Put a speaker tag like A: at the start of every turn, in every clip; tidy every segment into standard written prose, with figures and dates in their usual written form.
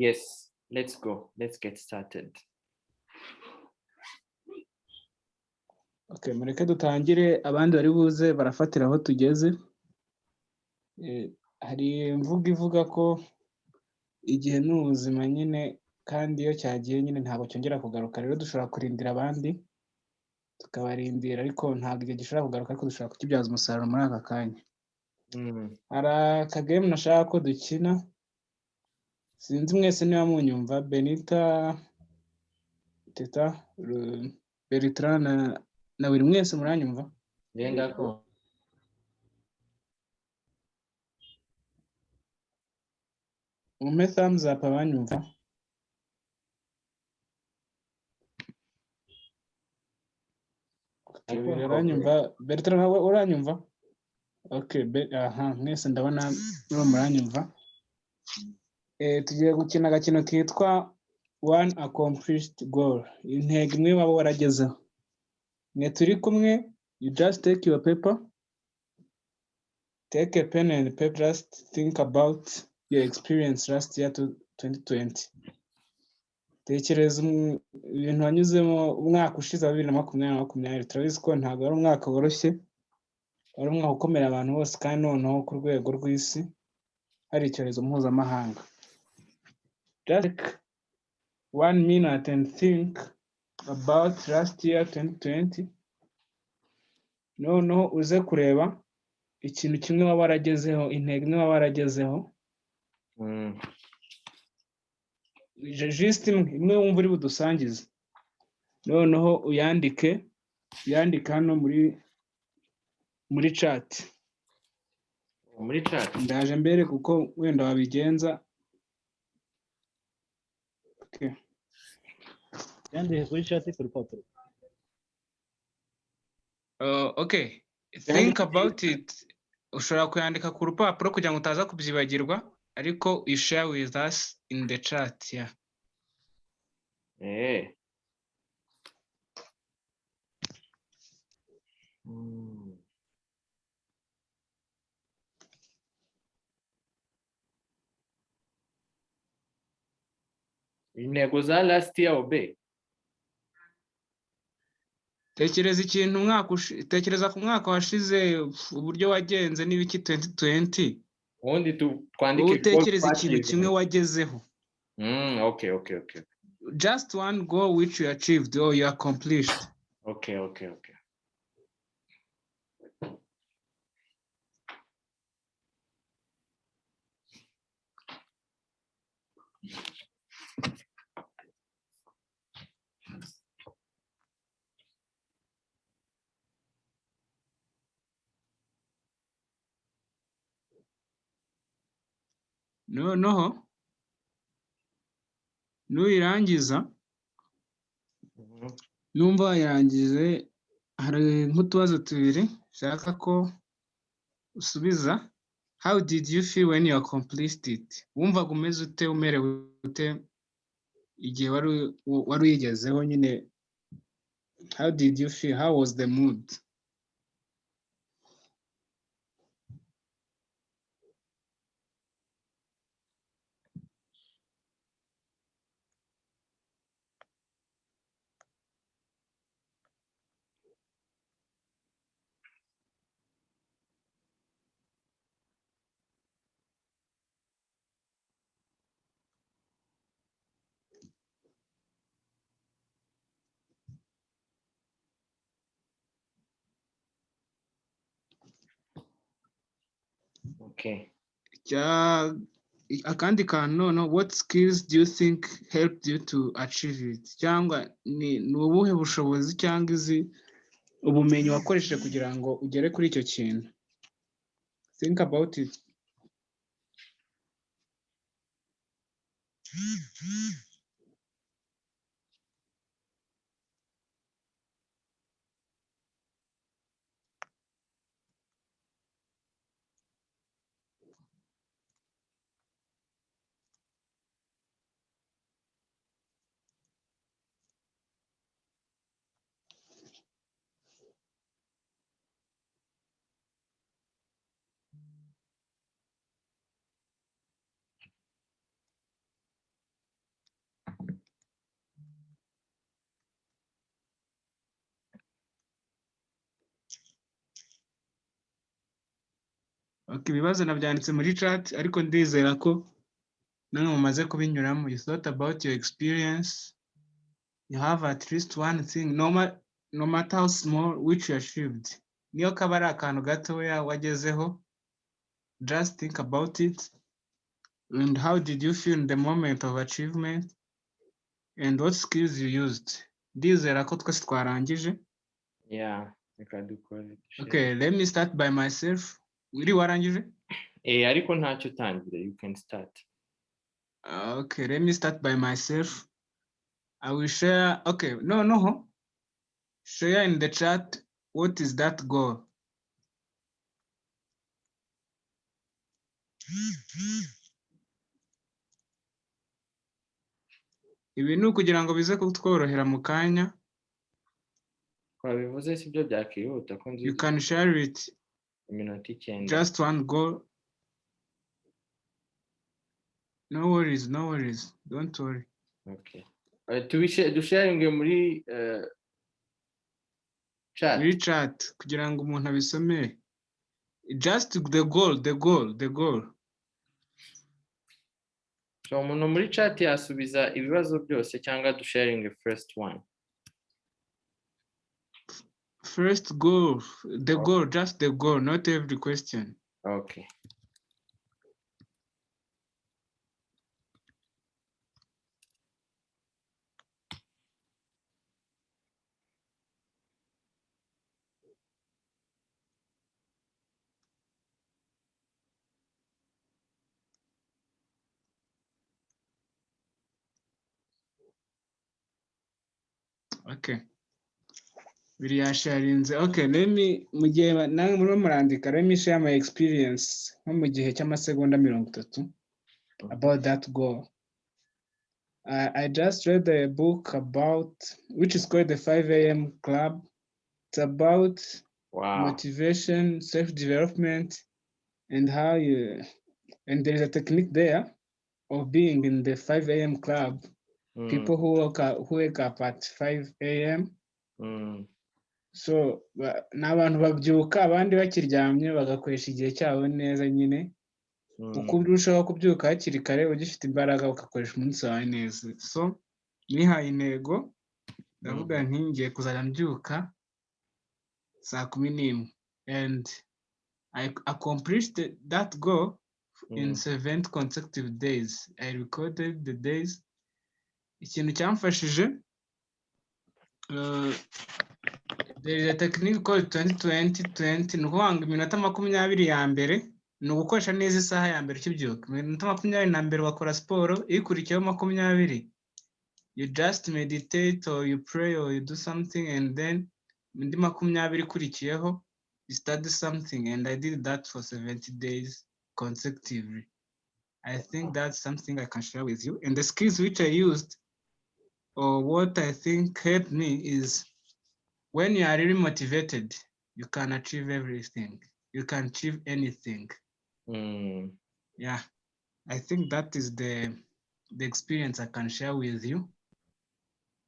A: Yes, let's go. Let's get started.
B: Okay, mureke dutangire abandi bari buze barafatira aho tugeze. Hari imvugo ivuga ko igihe ni ubuzima nyine kandi iyo cyagiye nyine ntabwo cyongera kugaruka, rero dushobora kurindira abandi tukabarindira ariko ntabwo igihe gishobora kugaruka, ariko dushobora kukibyaza umusaruro muri aka kanya. Hari akagame nashaka ko dukina, sinzi mwese niba munyumva. Benita, Teta, Bertrand na buri mwese muranyumva?
A: Yenga ko.
B: Mumpe thumbs up abanyumva. Uranyumva? Bertrand nawe uranyumva? Okay, mwese ndabona niba muranyumva. Tugiye gukina agakino kitwa one accomplished goal, intego imwe waba waragezeho. Mwe turi kumwe, you just take your paper, take a pen and paper, just think about your experience last year to 2020. Tekereza ibintu wanyuzemo umwaka ushize wa 2020. Turabizi ko ntabwo ari umwaka woroshye, ari umwaka ukomera abantu bose, kandi noneho ku rwego rw'isi hari icyorezo mpuzamahanga. Just take 1 minute and think about last year 2020. Noneho uze kureba ikintu kimwe waba waragezeho, intego imwe waba waragezeho. Just imwe wumva uri budusangize. Noneho uyandike hano muri chat.
A: Muri chat.
B: Ndaje mbere kuko wenda wabigenza. Okay.
C: Yandike kuri chat ku rupapuro.
B: Okay. Think about it. Ushobora kuyandika ku rupapuro kugira ngo utaza kubyibagirwa, ariko you share with us in the chat. Yeah.
A: Intego za last year obe.
B: Tekereza ku mwaka washize, uburyo wagenze n'ibiki 2020.
A: Ubundi twandike
B: utekereza ikintu kimwe wagezeho.
A: Okay.
B: Just one goal which you achieved or you accomplished.
A: Okay.
B: Noneho nuyirangiza, numva wayirangize, hari nk'utubazo tubiri shaka ko usubiza. How did you feel when you accomplished it? Wumvaga umeze ute, umerewe ute igihe wari uyigezeho nyine? How did you feel? How was the mood?
A: Okay.
B: Akandi kantu noneho, what skills do you think helped you to achieve it? Cyangwa ni ubuhe bushobozi cyangwa ubumenyi wakoresheje kugira ngo ugere kuri icyo kintu? Think about it. Okay, ibibazo nabyanditse muri chat ariko ndizera ko namwe mumaze kubinyuramo. You thought about your experience. You have at least one thing, no matter how small, which you achieved. Niyo kaba ari akantu gatoya wagezeho, just think about it. And how did you feel in the moment of achievement? And what skills you used? Ndizera ko twese twarangije.
A: Yeah, reka dukore.
B: Okay, let me start by myself. Uri warangije?
A: Ariko ntacyo utangire, you can start.
B: Okay, let me start by myself. I will share, okay, no. Share in the chat, what is that goal? Ibi ni ukugira ngo bize kutworohera mu kanya.
A: Twabivuze si byo byakihuta ko nzi
B: You can share it,
A: iminota 9.
B: just one goal. No worries, don't worry.
A: Okay. Dusharinge muri chat.
B: Muri chat kugira ngo umuntu abisomere. Just the goal.
A: So umuntu muri chat yasubiza ibibazo byose cyangwa dusharinge first one.
B: First goal, the goal, just the goal, not every question.
A: Okay.
B: Okay. Sharinze. Okay, let me namwe muri murandika, let me share my experience nko mu gihe cy'amasegonda 30 about that goal. I just read a book about, which is called the 5 a.m. Club. It's about motivation, self-development, and how and there is a technique there of being in the 5 a.m. club. People who wake up at 5 a.m. So ni abantu babyuka abandi bakiryamye bagakoresha igihe cyabo neza nyine. Uko urushaho kubyuka hakiri kare ugifite imbaraga ugakoresha umunsi wawe neza. So nihaye intego ndavuga nti ngiye kuzajya mbyuka saa 11, and I accomplished that goal in 7 consecutive days. I recorded the days. Ikintu cyamfashije, there is a technique called 20-20-20. Ni ukuvuga iminota 20 ya mbere ni ugukoresha neza isaha ya mbere ukibyuka. Iminota 20 wakora siporo, ikurikiyeho 20 you just meditate or you pray or you do something, and then indi 20 ikurikiyeho you study something. And I did that for 70 days consecutively. I think that's something I can share with you. And the skills which I used, or what I think helped me, is when you are really motivated, you can achieve everything. You can achieve anything. Yeah, I think that is the experience I can share with you.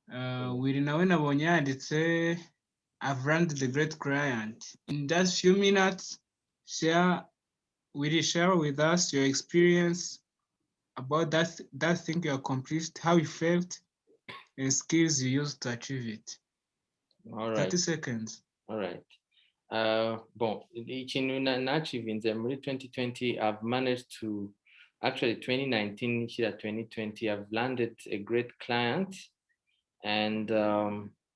B: Nawe nabonye yanditse, I've learned the great client. In just few minutes, share with us your experience about that thing you accomplished, how you felt, and skills you used to achieve it.
A: All right.
B: 30 seconds.
A: All right. Bon, ikintu na-achivinze muri 2020, I've managed to, actually 2019 here 2020, I've landed a great client. And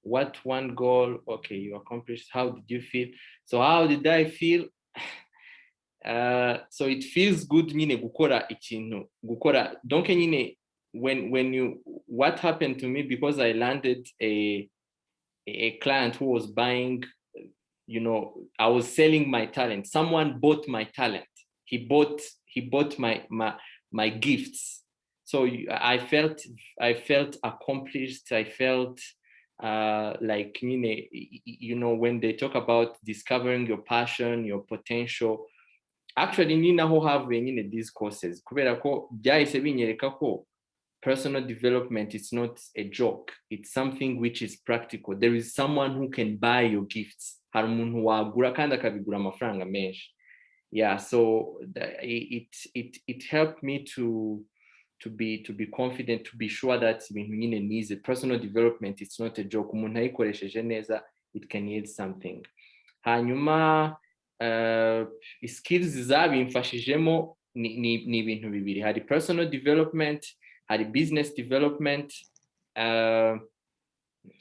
A: what one goal, okay, you accomplished, how did you feel? So how did I feel? So it feels good nyine gukora ikintu, gukora, donc nyine when you, what happened to me, because I landed a client who was buying, you know, I was selling my talent. Someone bought my talent. He bought my gifts. So I felt accomplished. I felt like, you know, when they talk about discovering your passion, your potential, actually ni naho havuye these courses, kubera ko byahise binyereka ko personal development is not a joke. It's something which is practical. There is someone who can buy your gifts. Hari umuntu wagura kandi akabigura amafaranga menshi. yeah, so it helped me to be confident, to be sure that ibintu nyine nize personal development, it's not a joke. Umuntu ayikoresheje neza, it can yield something. Hanyuma skills zabimfashijemo ni ibintu bibiri. Hari personal development, hari business development,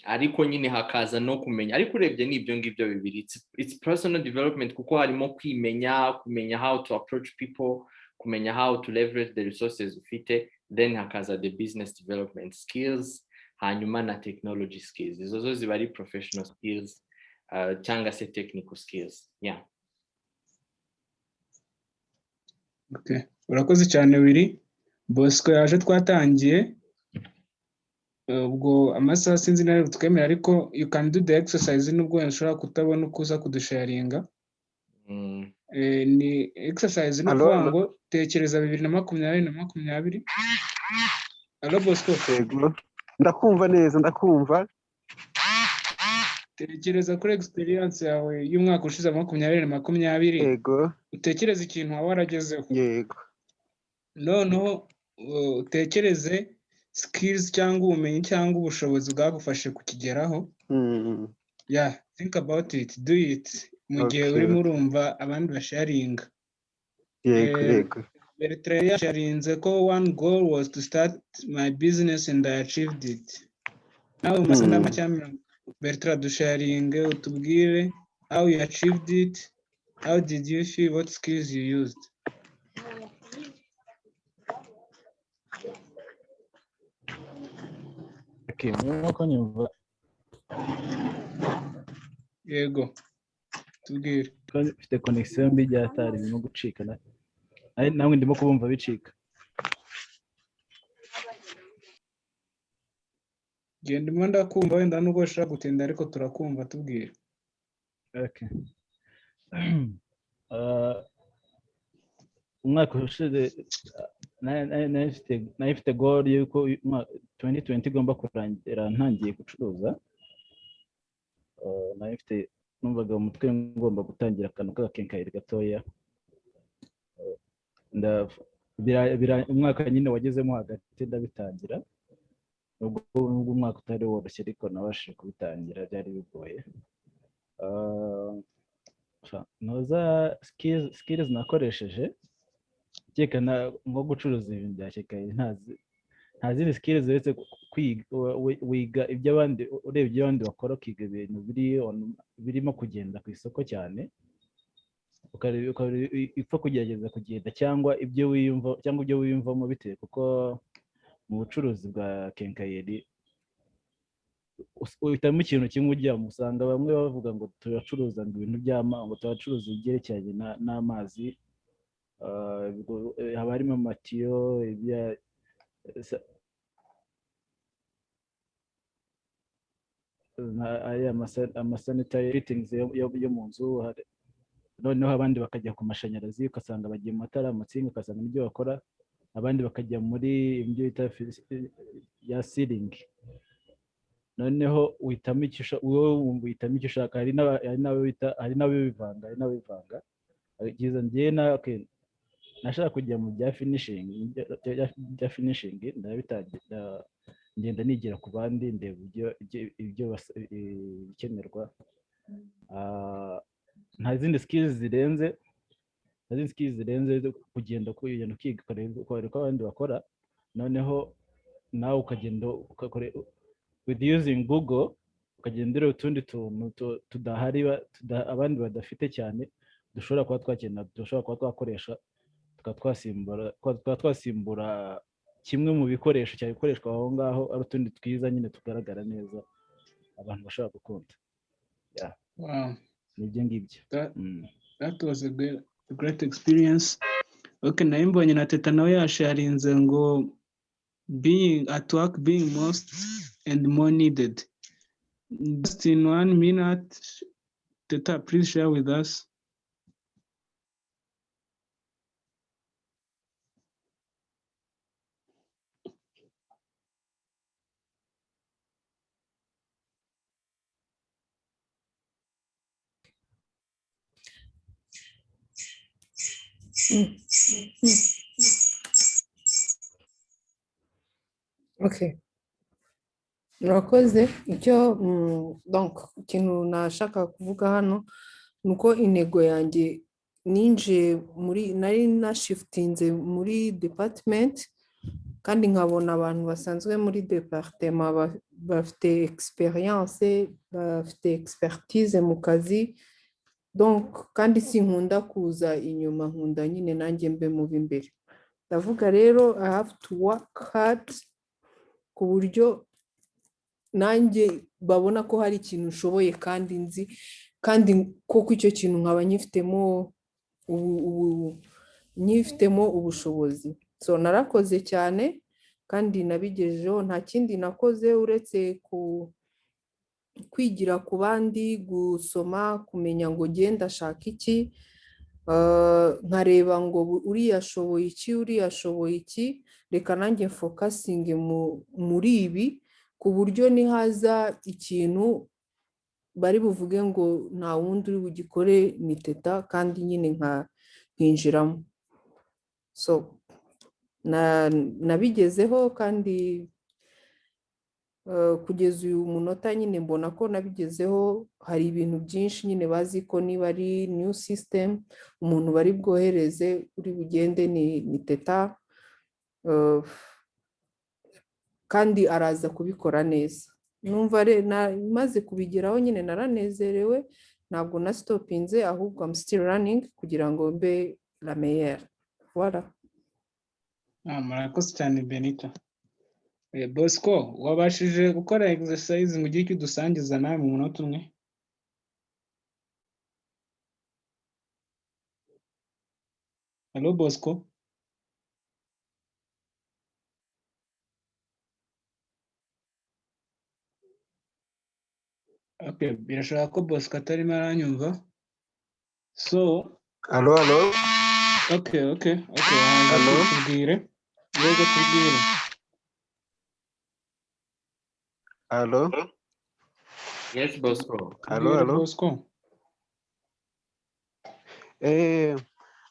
A: ariko nyine hakaza no kumenya, ariko urebye n'ibyo ngibyo bibiri. It's personal development kuko harimo kumenya how to approach people, kumenya how to leverage the resources ufite, then hakaza the business development skills, hanyuma na technology skills. Izo zo ziba ari professional skills cyangwa se technical skills. Yeah.
B: Okay. Urakoze cyane Willy. Bosco yaje twatangiye ubwo amasaha sinzi nawe twemera, ariko you can do the exercise nubwo ushobora kutabona uko uza kudusharinga. Ni exercise no kuvuga ngo tekereza 2020. Allo Bosco.
D: Yego. Ndakumva neza, ndakumva.
B: Tekereza kuri experience yawe y'umwaka ushize 2020.
D: Yego.
B: Utekereza ikintu wawe waragezeho.
D: Yego.
B: Noneho utekereze skills cyangwa ubumenyi cyangwa ubushobozi bwagufashe kukigeraho. Yeah, think about it, do it. Mu gihe urimo urumva abandi basharinga.
D: Yego.
B: Bertrand yasharinze ko one goal was to start my business and I achieved it. Nawe umasana macyamira Bertrand dusharinge, utubwire how you achieved it, how did you feel, what skills you used.
C: Okay, mwuko nyumva.
B: Yego. Tubwire.
C: Mfite connection mbi ryatari birimo gucika na. Namwe ndimo kubumva bicika.
B: Ndimo ndakumva wenda nubwo ushaka gutinda ariko turakumva, tubwire.
C: Okay. Umwaka ushize nafite goal yuko 2020 igomba kurangira ntangiye gucuruza. Nafite numvaga umutwe ngomba gutangira akantu k'agakenkayeri gatoya. Umwaka nyine wagezemo hagati ndabitangira. Ubwo umwaka utari woroshye ariko nabashije kubitangira, byari bigoye. Noza skills nakoresheje cyekana nko gucuruza ibintu bya kekayeri, nta zindi skills uretse wiga iby'abandi, urebye iby'abandi bakora, ukiga ibintu birimo kugenda ku isoko cyane, ipfa kugerageza kugenda cyangwa ibyo wiyumvamo bitewe, kuko mu bucuruzi bwa kenkayeri uhitamo ikintu kimwe ujyamo. Usanga bamwe bavuga ngo turacuruza ibintu by'amazi, ngo turacuruza ibyerekeranye n'amazi, haba harimo amatiyo, amasanitary fittings yo mu nzu. Noneho abandi bakajya ku mashanyarazi, ugasanga bagiye mu matara, amatsinga, ugasanga n'ibyo bakora. Abandi bakajya muri ibyo bita ya ceiling. Noneho uhitamo icyo ushaka. Hari n'abivanga. Byiza njye nashaka kujya mu bya finishing, ndabitangira ngenda nigira ku bandi, ndeba ibyo bikenerwa. Nta zindi skills zirenze kugenda ukiga ukareba uko abandi bakora. Noneho nawe ukagenda ukakora with using Google, ukagendera utundi tuntu tudahari abandi badafite cyane, dushobora kuba twakoresha, tukaba twasimbura kimwe mu bikoresho cyabikoreshwa aho ngaho, ari utundi twiza nyine tugaragara neza abantu bashobora gukunda. Yeah.
B: Wow.
C: Nibyo ngibyo.
B: That was a great experience. Okay, nayo mbonye na Teta nawe yasharinze ngo being at work, being most and more needed. Just in 1 minute, Teta, please share with us.
E: Okay. Murakoze icyo donc ikintu nashaka kuvuga hano nuko intego yanjye ninjiye muri nari na shiftinze muri department kandi nkabona abantu basanzwe muri departement bafite experience bafite expertise mu kazi donc kandi sinkunda kuza inyuma nkunda nyine nanjye mbe mu b'imbere ndavuga rero I have to work hard ku buryo nanjye babona ko hari ikintu ushoboye kandi nzi kandi koko icyo kintu nkaba nyifitemo ubushobozi so narakoze cyane kandi nabigejeho nta kindi nakoze uretse kwigira ku bandi gusoma kumenya ngo genda shaka iki nkareba ngo uriya ashoboye iki uriya ashoboye iki reka nanjye fokasinge muri ibi ku buryo nihaza ikintu bari buvuge ngo nta wundi uri bugikore ni teta kandi nyine nkinjiramo so nabigezeho kandi kugeza uyu munota nyine mbona ko nabigezeho hari ibintu byinshi nyine bazi ko niba ari new system umuntu bari bwohereze uri bugende ni teta kandi araza kubikora neza numva maze kubigeraho nyine naranezerewe ntabwo na stopinze ahubwo I'm still running kugira ngo mbe la meilleure voilà.
B: Murakoze cyane Benita. Bosco wabashije gukora exercise mu gihe icyo dusangiza nawe mu munota umwe? Hello Bosco. Okay, birashobora ko Bosco atarimo aranyumva. So,
D: Allo.
B: Okay. Hello. Tubwire. Yego tubwire.
D: Allo.
A: Yes, Bosco.
D: Allo.
B: Bosco.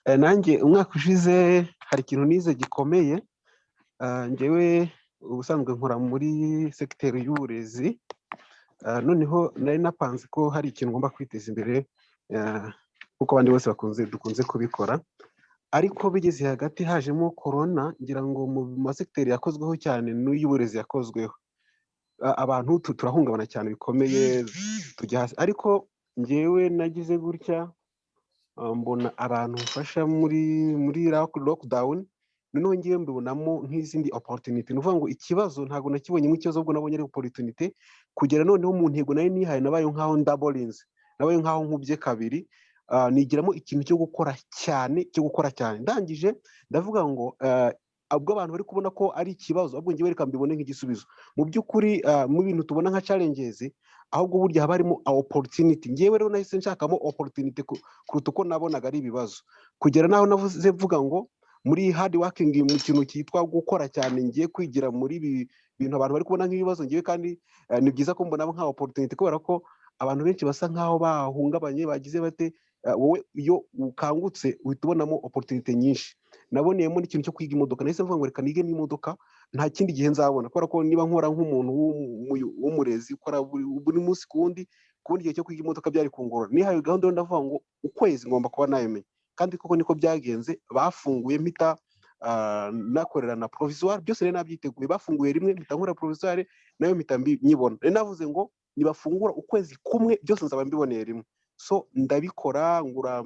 D: Nanjye umwaka ushize hari ikintu nize gikomeye. Njyewe ubusanzwe nkora muri sekiteri y'uburezi. Noneho nari napanze ko hari ikintu ngomba kwiteza imbere kuko abandi bose dukunze kubikora. Ariko bigeze hagati hajemo corona ngira ngo mu masekiteri yakozweho cyane n'uy'uburezi yakozweho. Abantu turahungabana cyane bikomeye tujya hasi. Ariko njyewe nagize gutya mbona abantu mfasha muri lockdown noneho ngiye mbibonamo nk'izindi opportunity. Nuvuga ngo ikibazo ntago nakibonye mu kibazo ubwo nabonye ari opportunity kugera noneho mu ntego nayo nihaye nabaye nkaho doublings nabaye nkaho nkubye kabiri. Nigiramo ikintu cyo gukora cyane ndangije ndavuga ngo ubwo abantu bari kubona ko ari ikibazo ahubwo ngiye reka mbibone nk'igisubizo. Mu by'ukuri mu bintu tubona nka challenges ahubwo burya haba harimo opportunity. Ngiye rero nahise nshakamo opportunity kuruta uko nabonaga ari ibibazo kugera naho navuze vuga ngo muri hard working mu kintu cyitwa gukora cyane ngiye kwigira muri bintu abantu bari kubona nk'ibibazo ngiye kandi ni byiza ko mbona nka opportunity kubera ko abantu benshi basa nkaho bahungabanye bagize bate wowe iyo ukangutse uhita ubonamo opportunity nyinshi. Naboneyemo n'ikintu cyo kwiga imodoka nahise mvuga ngo reka nige n'imodoka nta kindi gihe nzabona kubera ko niba nkora nk'umuntu w'umurezi ukora buri munsi kundi gihe cyo kwiga imodoka byari kungorora. Nihaye gahunda ndavuga ngo ukwezi ngomba kuba nayemeye kandi koko niko byagenze. Bafunguye mpita nakorera na provisoire byose rero nabyiteguye. Bafunguye rimwe mpita nkora provisoire nayo mpita nyibona. Navuze ngo nibafungura ukwezi kumwe byose nzaba mbiboneye rimwe. So ndabikora ngura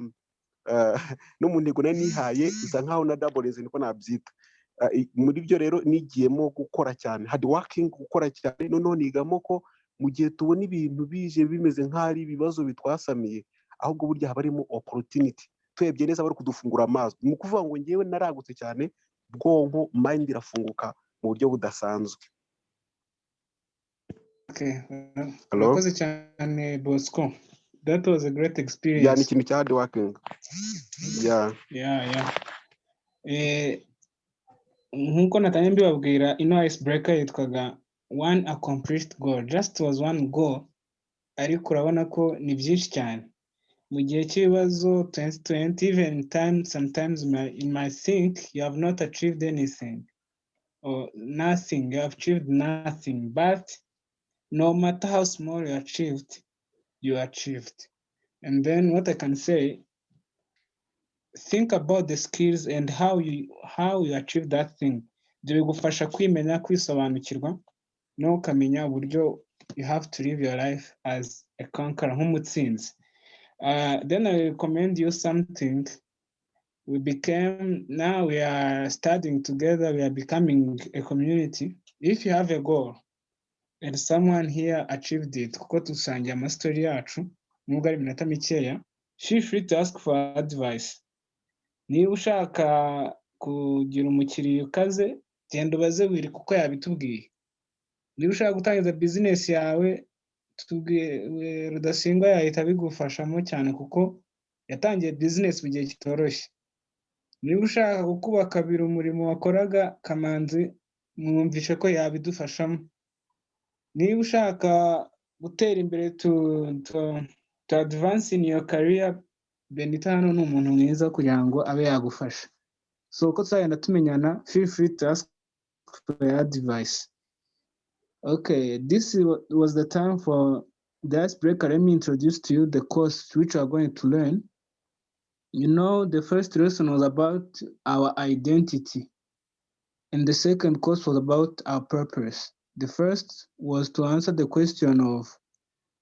D: no mu ntego nari nihaye isa nkaho na doublings niko nabyita. Muri byo rero nigiyemo gukora cyane hard working gukora cyane noneho nigamo ko mu gihe tubona ibintu bije bimeze nk'ari ibibazo bitwasamiye ahubwo burya haba harimo opportunity. Twebye neza bari kudufungura amaso mu kuvuga ngo ngewe naragutse cyane bwonko mind irafunguka mu buryo budasanzwe.
B: Okay. Murakoze cyane Bosco. That was a great experience.
D: Yeah, ni ikintu cya hard working. Yeah.
B: Nkuko natanye mbibabwira ino icebreaker yitwaga one accomplished goal. Just was one goal ariko urabona ko ni byinshi cyane. mu gihe cy'ibibazo 2020, even in time sometimes you might think you have not achieved anything or nothing, you have achieved nothing, but no matter how small you achieved, you achieved. And then what I can say, think about the skills and how you achieve that thing. Ibyo bigufasha kwimenya, kwisobanukirwa no ukamenya uburyo you have to live your life as a conqueror, nk'umutsinzi. Then I recommend you something. Now we are studying together, we are becoming a community. If you have a goal and someone here achieved it, kuko dusangiye amastori yacu nubwo ari iminota mikeya, feel free to ask for advice. Niba ushaka kugira umukiriya ukaze, genda ubaze Willy kuko yabitubwiye. Niba ushaka gutangiza business yawe, Rudasingwa yahita bigufashamo cyane kuko yatangiye business mu gihe kitoroshye. Niba ushaka gukuba kabiri umurimo wakoraga, Kamanzi mwumvishe ko yabidufashamo. Niba ushaka gutera imbere to advance in your career, Benita hano ni umuntu mwiza kugira ngo abe yagufasha. So uko tuzagenda tumenyana, feel free to ask for advice. Okay, this was the time for the icebreaker. Let me introduce to you the course which we are going to learn. You know, the first lesson was about our identity, and the second course was about our purpose. The first was to answer the question of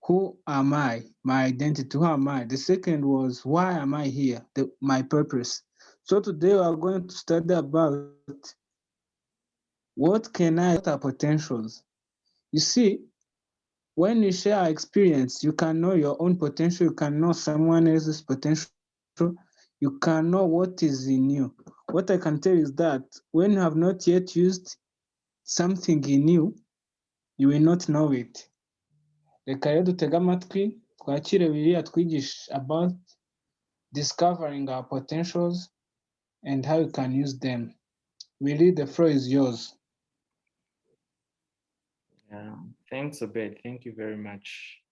B: who am I, my identity, who am I? The second was why am I here, my purpose. So today we are going to study about what our potentials. You see, when you share experience, you can know your own potential, you can know someone else's potential, you can know what is in you. What I can tell is that when you have not yet used something in you, you will not know it. Reka rero dutege amatwi twakire Willy atwigisha about discovering our potentials and how you can use them. Willy, the floor is yours.
A: Thanks, Obed. Thank you very much.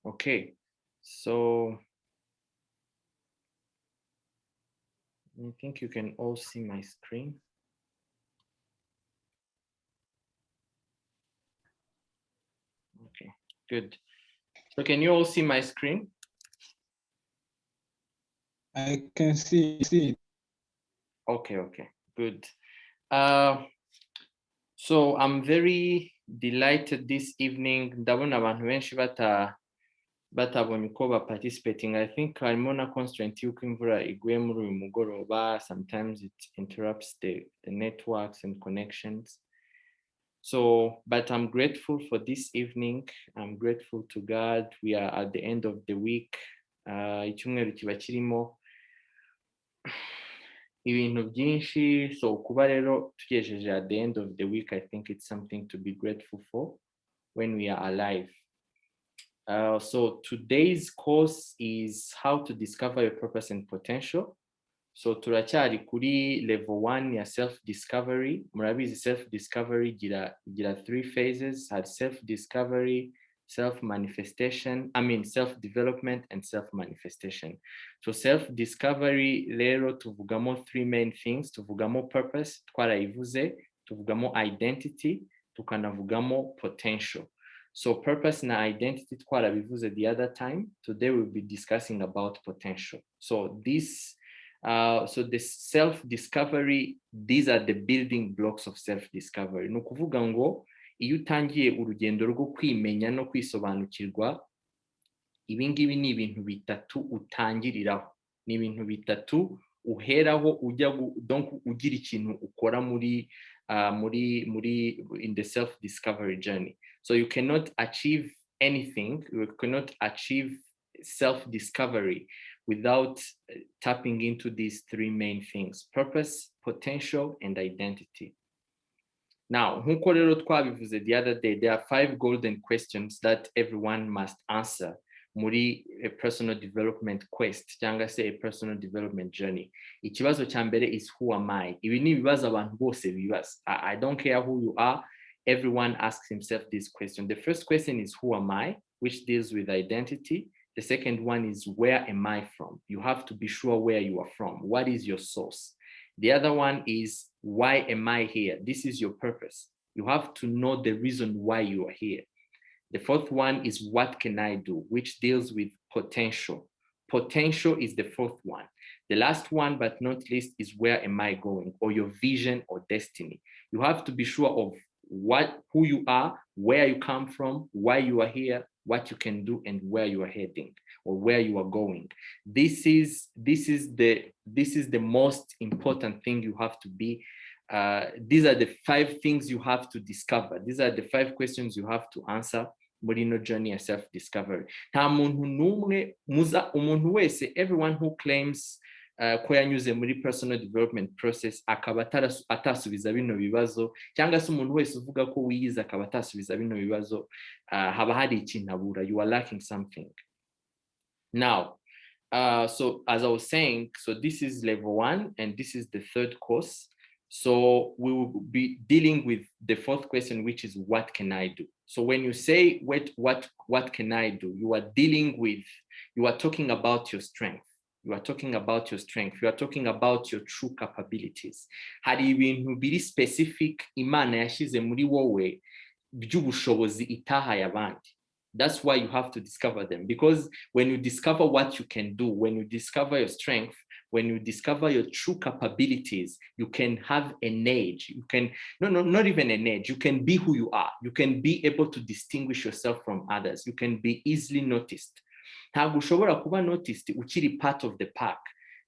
A: Okay, so I think you can all see my screen. Okay, good. So can you all see my screen?
B: I can see it.
A: Okay, good. So I'm very delighted this evening. Ndabona abantu benshi batabonye uko participating. I think harimo na constraint y'uko imvura iguye muri uyu mugoroba. Sometimes it interrupts the networks and connections. So, but I'm grateful for this evening. I'm grateful to God. We are at the end of the week. Icyumweru kiba kirimo ibintu byinshi. So kuba rero tugejeje at the end of the week, I think it's something to be grateful for when we are alive. So today's course is how to discover your purpose and potential. So turacyari kuri level 1 ya self-discovery. Murabizi self-discovery gira 3 phases. Had self-discovery, self-manifestation, self-development and self-manifestation. So self-discovery rero tuvugamo 3 main things. Tuvugamo purpose, twarayivuze, tuvugamo identity, tukanavugamo potential. So purpose and identity twarabivuze the other time. Today we'll be discussing about potential. So the self-discovery, these are the building blocks of self-discovery. Ni ukuvuga ngo iyo utangiye urugendo rwo kwimenya no kwisobanukirwa, ibi ngibi ni ibintu bitatu utangiriraho, ni ibintu bitatu uheraho ugira ikintu ukora muri in the self-discovery journey. So you cannot achieve anything, you cannot achieve self-discovery without tapping into these 3 main things: purpose, potential, and identity. Now, nkuko rero twabivuze the other day, there are 5 golden questions that everyone must answer muri a personal development quest cyangwa se a personal development journey. Ikibazo cya mbere is who am I? Ibi ni ibibazo abantu bose bibaza. I don't care who you are. everyone asks himself this question. The first question is, who am I? Which deals with identity. The second one is, where am I from? You have to be sure where you are from. What is your source? The other one is, why am I here? This is your purpose. You have to know the reason why you are here. The fourth one is, what can I do? Which deals with potential. Potential is the fourth one. The last one, but not least, is, where am I going? Or your vision or destiny. You have to be sure of who you are, where you come from, why you are here, what you can do, and where you are heading or where you are going. This is the most important thing you have to be. These are the 5 things you have to discover. These are the 5 questions you have to answer muri ino journey ya self discovery. Nta muntu numwe umuntu wese, everyone who claims ko yanyuze muri personal development process akaba atasubiza bino bibazo, cyangwa se umuntu wese uvuga ko wiyize akaba atasubiza bino bibazo, haba hari ikintu abura. You are lacking something. Now, so as I was saying, so this is level 1 and this is the 3rd course. So we will be dealing with the 4th question, which is, what can I do? So when you say what can I do, you are talking about your strength. You are talking about your strength. You are talking about your true capabilities. Hari ibintu biri specific Imana yashize muri wowe by'ubushobozi itahaye abandi. That's why you have to discover them, because when you discover what you can do, when you discover your strength, when you discover your true capabilities, you can have an edge. You can, not even an edge. You can be who you are. You can be able to distinguish yourself from others. You can be easily noticed. Ntabwo ushobora kuba noticed ukiri part of the pack.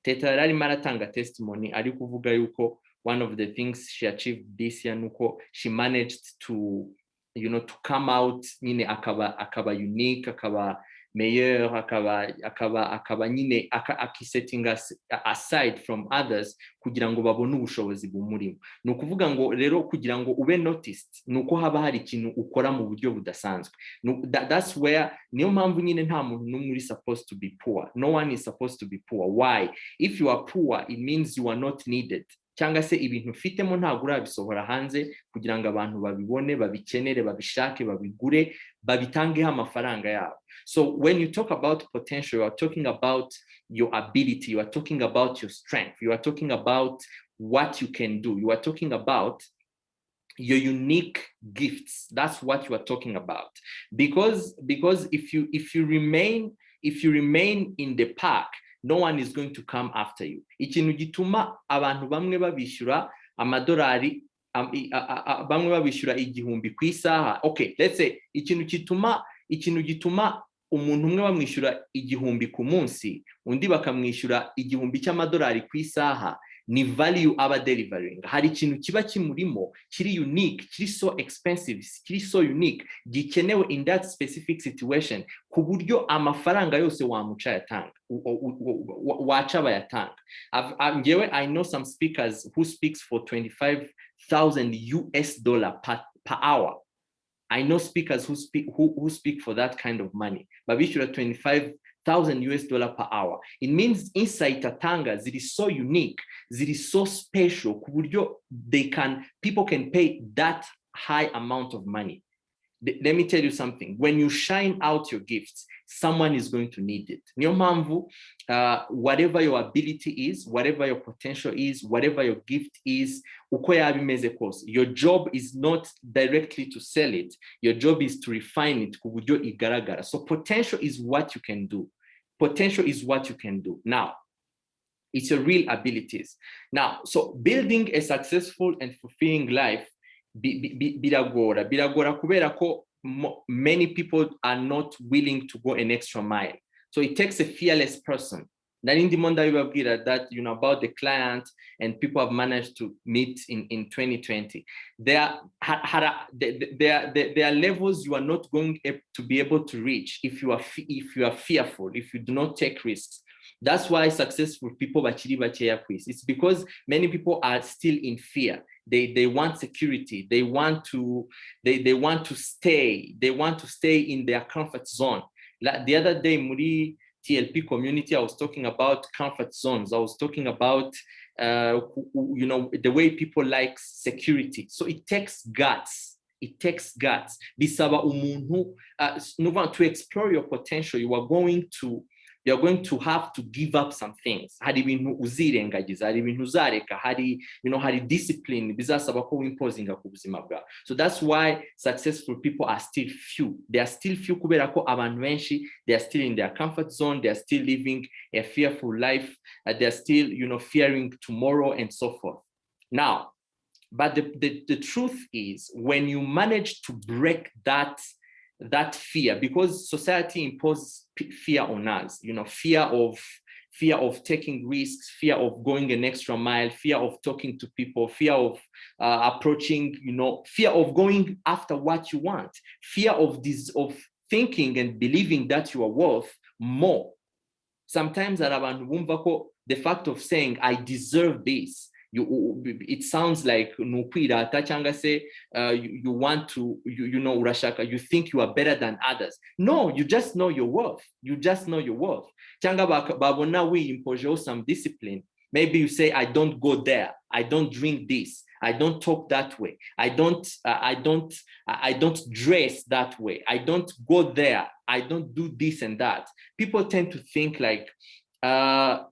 A: Teta arimo aratanga testimony ari kuvuga yuko one of the things she achieved this year nuko she managed to, to come out, nyine akaba unique, akaba meilleur, akaba nyine akisetting aside from others kugira ngo babone ubushobozi bumurimo. Ni ukuvuga ngo rero kugira ngo ube noticed nuko haba hari ikintu ukora mu buryo budasanzwe. That's where, niyo mpamvu nyine nta muntu n'umwe uri supposed to be poor. No one is supposed to be poor. Why? If you are poor, it means you are not needed. Cyangwa se ibintu ufitemo ntabwo urabisohora hanze kugira ngo abantu babibone, babikenere, babishake, babigure, babitangeho amafaranga yabo. So when you talk about potential, you are talking about your ability, you are talking about your strength, you are talking about what you can do, you are talking about your unique gifts. That's what you are talking about. Because if you remain in the pack, no one is going to come after you. Ikintu gituma abantu bamwe babishyura amadolari, bamwe babishyura igihumbi ku isaha. Okay, let's say ikintu gituma umuntu umwe bamwishyura igihumbi ku munsi, undi bakamwishyura igihumbi cy'amadolari ku isaha, ni value aba delivering. Hari ikintu kiba kimurimo, kiri unique, kiri so expensive, kiri so unique, gikenewe in that specific situation, ku buryo amafaranga yose wamuca yatanga, waca bayatanga. I know some speakers who speaks for $25,000 per hour. I know speakers who speak for that kind of money. Babishura $25,000 per hour. It means insight atanga ziri so unique, ziri so special, ku buryo people can pay that high amount of money. Let me tell you something. When you shine out your gifts, someone is going to need it. Niyo mpamvu, whatever your ability is, whatever your potential is, whatever your gift is, uko yabimeze kose, your job is not directly to sell it. Your job is to refine it ku buryo igaragara. So potential is what you can do. Potential is what you can do. Now, it's your real abilities. Now, so building a successful and fulfilling life, biragora kubera ko many people are not willing to go an extra mile. So it takes a fearless person. Narindi monda yubabwira that, about the client and people have managed to meet in 2020. There are levels you are not going to be able to reach if you are fearful, if you do not take risks. That's why successful people bakiri bakeya kwisi. It's because many people are still in fear. They want security. They want to stay. They want to stay in their comfort zone. The other day, muri TLP community, I was talking about comfort zones. I was talking about the way people like security. So it takes guts. it takes guts. Bisaba umuntu, to explore your potential, you are going to have to give up some things. Hari ibintu uzirengagiza, hari ibintu uzareka, hari discipline bizasaba ko wimposinga ku buzima bwawe. So that's why successful people are still few. They are still few kubera ko abantu benshi, they are still in their comfort zone, they are still living a fearful life, they are still, fearing tomorrow and so forth. Now, but the truth is, when you manage to break that fear, because society imposes fear on us, fear of taking risks, fear of going an extra mile, fear of talking to people, fear of approaching, fear of going after what you want, fear of thinking and believing that you are worth more. Sometimes the fact of saying, I deserve this, it sounds like nukwirata cyangwa se you want to urashaka, you think you are better than others. No, you just know your worth. Cyangwa babona wiyimpojeho some discipline. Maybe you say, I don't go there, I don't drink this, I don't talk that way, I don't dress that way, I don't go there, I don't do this and that. People tend to think like, who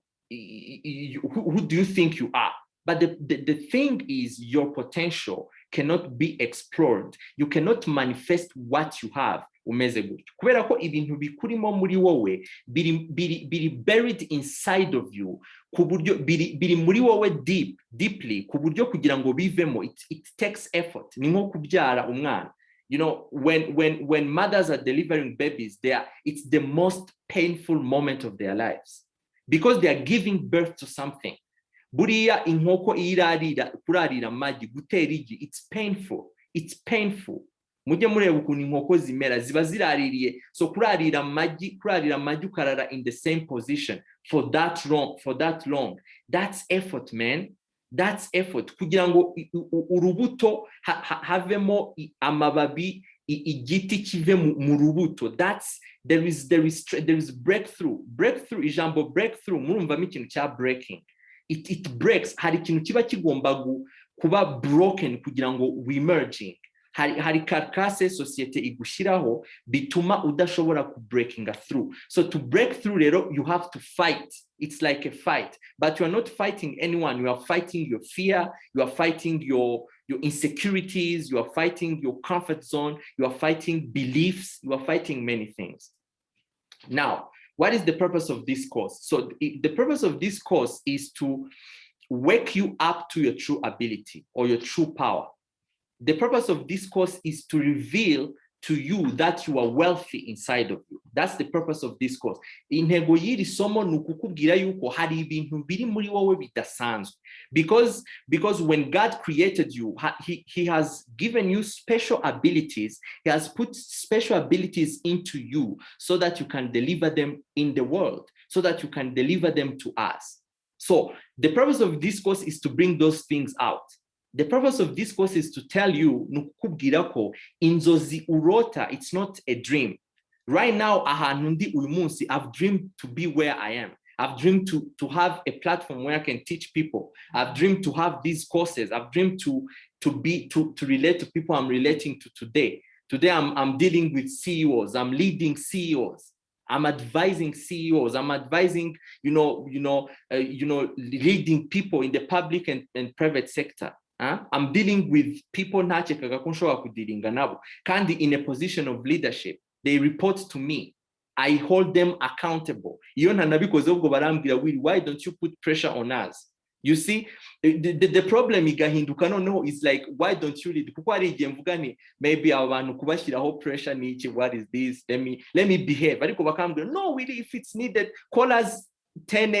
A: do you think you are? But the thing is, your potential cannot be explored. You cannot manifest what you have. Umeze gutyo. Kubera ko ibintu bikurimo muri wowe biri buried inside of you, kuburyo biri muri wowe deeply, kuburyo kugira ngo bivemo, it takes effort. Ni nko kubyara umwana. When mothers are delivering babies, it's the most painful moment of their lives, because they are giving birth to something. Buriya inkoko irarira kurarira amagi gutera igi, it's painful. Mujye mureba ukuntu inkoko zimera, ziba ziraririye. So kurarira amagi ukarara in the same position for that long, that's effort, man. That's effort. Kugira ngo urubuto havemo amababi, igiti kive mu rubuto. There is breakthrough. Ijambo breakthrough murumvamo ikintu cya breaking. It breaks. Hari ikintu kiba kigomba kuba broken kugira ngo we-merging. Hari karkase societe igushiraho bituma udashobora ku breakinga through. So to break through rero, you have to fight. It's like a fight, but you are not fighting anyone. You are fighting your fear. You are fighting your insecurities. You are fighting your comfort zone. You are fighting beliefs. You are fighting many things. Now, what is the purpose of this course? So the purpose of this course is to wake you up to your true ability or your true power. The purpose of this course is to reveal to you that you are wealthy inside of you. That's the purpose of this course. Intego y'iri somo ni ukukubwira yuko hari ibintu biri muri wowe bidasanzwe. Because when God created you, he has given you special abilities. He has put special abilities into you so that you can deliver them in the world, so that you can deliver them to us. So the purpose of this course is to bring those things out. The purpose of this course is to tell you, nukubwira ko inzozi urota, it's not a dream. Right now, ahanundi uyu munsi, I've dreamed to be where I am. I've dreamed to have a platform where I can teach people. I've dreamed to have these courses. I've dreamed to relate to people I'm relating to today. Today, I'm dealing with CEOs. I'm leading CEOs. I'm advising CEOs. I'm advising, leading people in the public and private sector. I'm dealing with people nachekaga ko nshobora kudiringa nabo kandi in a position of leadership. They report to me. I hold them accountable. Iyo ntanabikoze ubwo barambwira, Will, why don't you put pressure on us? You see, the problem igahinduka noneho is like, why don't you lead? Kuko hari igihe mvuga ni maybe abantu kubashyiraho pressure ni iki, what is this? Let me behave. Ariko bakambwira, no, really, if it's needed, call us 5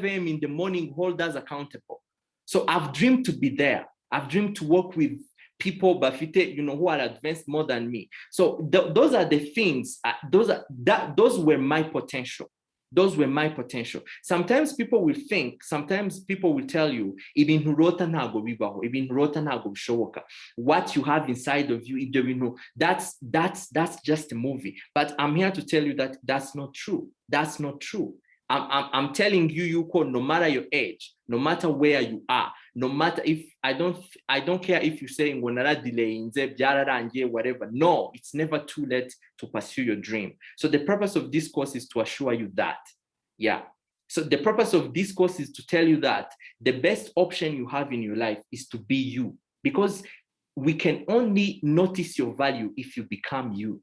A: a.m. in the morning, hold us accountable. So I've dreamed to be there. I've dreamed to work with people, Bafite, who are advanced more than me. So those are the things. Those were my potential. Those were my potential. Sometimes people will tell you, ibintu urota ntago bibaho, ibintu urota ntago bishoboka. What you have inside of you, that's just a movie. But I'm here to tell you that that's not true. That's not true. I'm telling you, no matter your age, no matter where you are, no matter if I don't care if you say delay whatever. No, it's never too late to pursue your dream. So the purpose of this course is to assure you that. Yeah. So the purpose of this course is to tell you that the best option you have in your life is to be you, because we can only notice your value if you become you.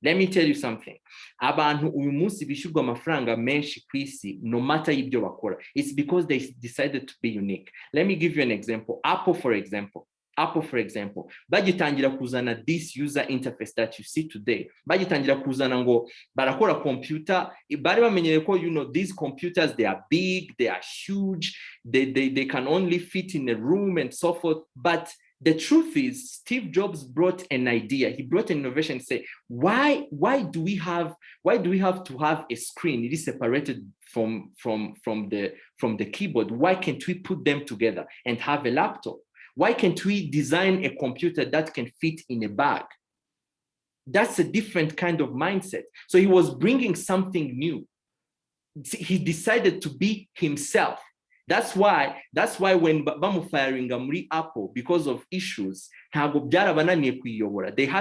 A: Let me tell you something. Abantu uyu munsi bishurwa amafaranga menshi ku isi no matter ibyo bakora. It's because they decided to be unique. Let me give you an example. Apple, for example, bagitangira kuzana this user interface that you see today. Bagitangira kuzana ngo barakora computer. Bari bamenyere ko, you know, these computers, they are big, they are huge, they can only fit in a room and so forth. But the truth is, Steve Jobs brought an idea. He brought an innovation. Say, why do we have to have a screen? It is separated from the keyboard. Why can't we put them together and have a laptop? Why can't we design a computer that can fit in a bag? That's a different kind of mindset. So he was bringing something new. He decided to be himself. That's why when bamufiringa muri Apple because of issues, they had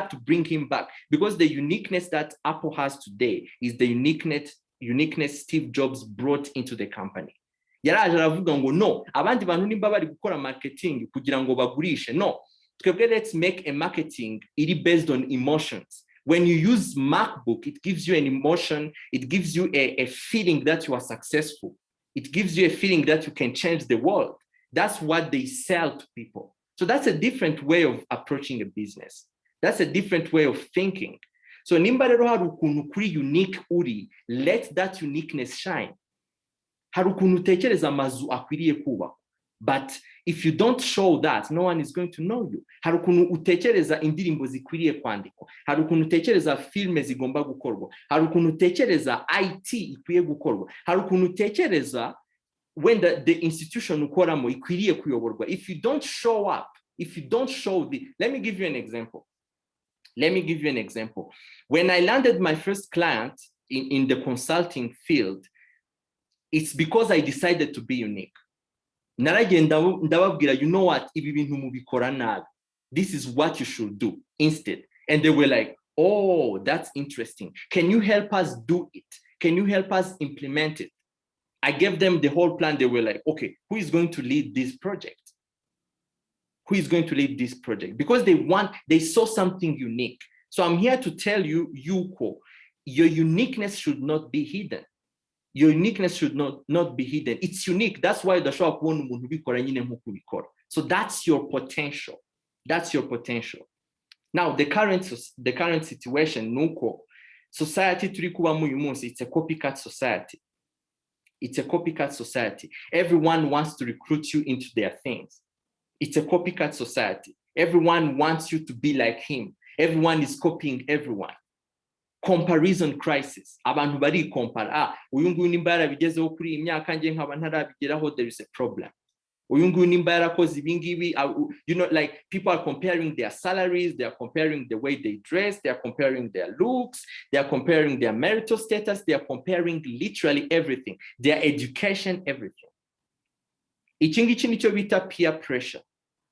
A: to bring him back, because the uniqueness that Apple has today is the uniqueness Steve Jobs brought into the company. Yaraje aravuga ngo no, abandi bantu nimba bari gukora marketing kugira ngo bagurishe. No, let's make a marketing based on emotions. When you use MacBook, it gives you an emotion, it gives you a feeling that you are successful. It gives you a feeling that you can change the world. That's what they sell to people. So that's a different way of approaching a business. That's a different way of thinking. So nimba rero hari ukuntu kuri unique uri, let that uniqueness shine. Hari ukuntu utekereza amazu akwiriye kubakwa. But if you don't show that, no one is going to know you. Hari ukuntu utekereza indirimbo zikwiriye kwandikwa. Hari ukuntu utekereza filme zigomba gukorwa. Hari ukuntu utekereza IT ikwiye gukorwa. Hari ukuntu utekereza when the institution ukoramo ikwiriye kuyoborwa. If you don't show up, if you don't show let me give you an example. When I landed my first client in the consulting field, it's because I decided to be unique. Naragenda ndababwira, you know what, ibi bintu mubikora nabi. This is what you should do instead. And they were like, oh, that's interesting. Can you help us do it? Can you help us implement it? I gave them the whole plan. They were like, okay, who is going to lead this project? Who is going to lead this project? Because they saw something unique. So I'm here to tell you, Yuko, your uniqueness should not be hidden. Your uniqueness should not be hidden. It's unique. That's why the show. So that's your potential. That's your potential. Now, the current situation, nuko society turi kubamo uyu munsi, it's a copycat society. It's a copycat society. Everyone wants to recruit you into their things. It's a copycat society. Everyone wants you to be like him. Everyone is copying everyone. Comparison crisis. Abantu bari compare. Uyu nguyu nimba yarabigezeho kuri imyaka nge nkaba ntarabigeraho, there is a problem. Uyu nguyu nimba yarakoze ibingibi, you know, like people are comparing their salaries, they are comparing the way they dress, they are comparing their looks, they are comparing their marital status, they are comparing literally everything, their education, everything. Iki ngiki nicyo bita peer pressure.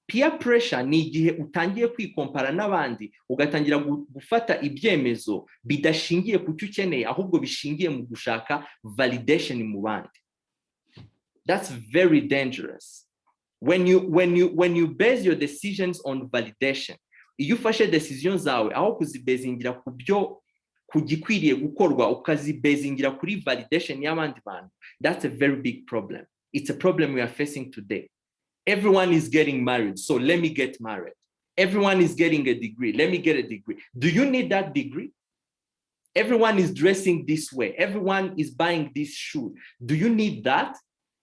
A: Peer pressure ni igihe utangiye kwikompara n'abandi, ugatangira gufata ibyemezo bidashingiye ku cyo ukeneye, ahubwo bishingiye mu gushaka validation mu bandi. That's very dangerous. When you base your decisions on validation, iyo ufashe decisions zawe aho kuzibezingira ku byo kugikwiriye gukorwa, ukazibezingira kuri validation y'abandi bantu, that's a very big problem. It's a problem we are facing today. Everyone is getting married, so let me get married. Everyone is getting a degree, let me get a degree. Do you need that degree? Everyone is dressing this way. Everyone is buying this shoe. Do you need that?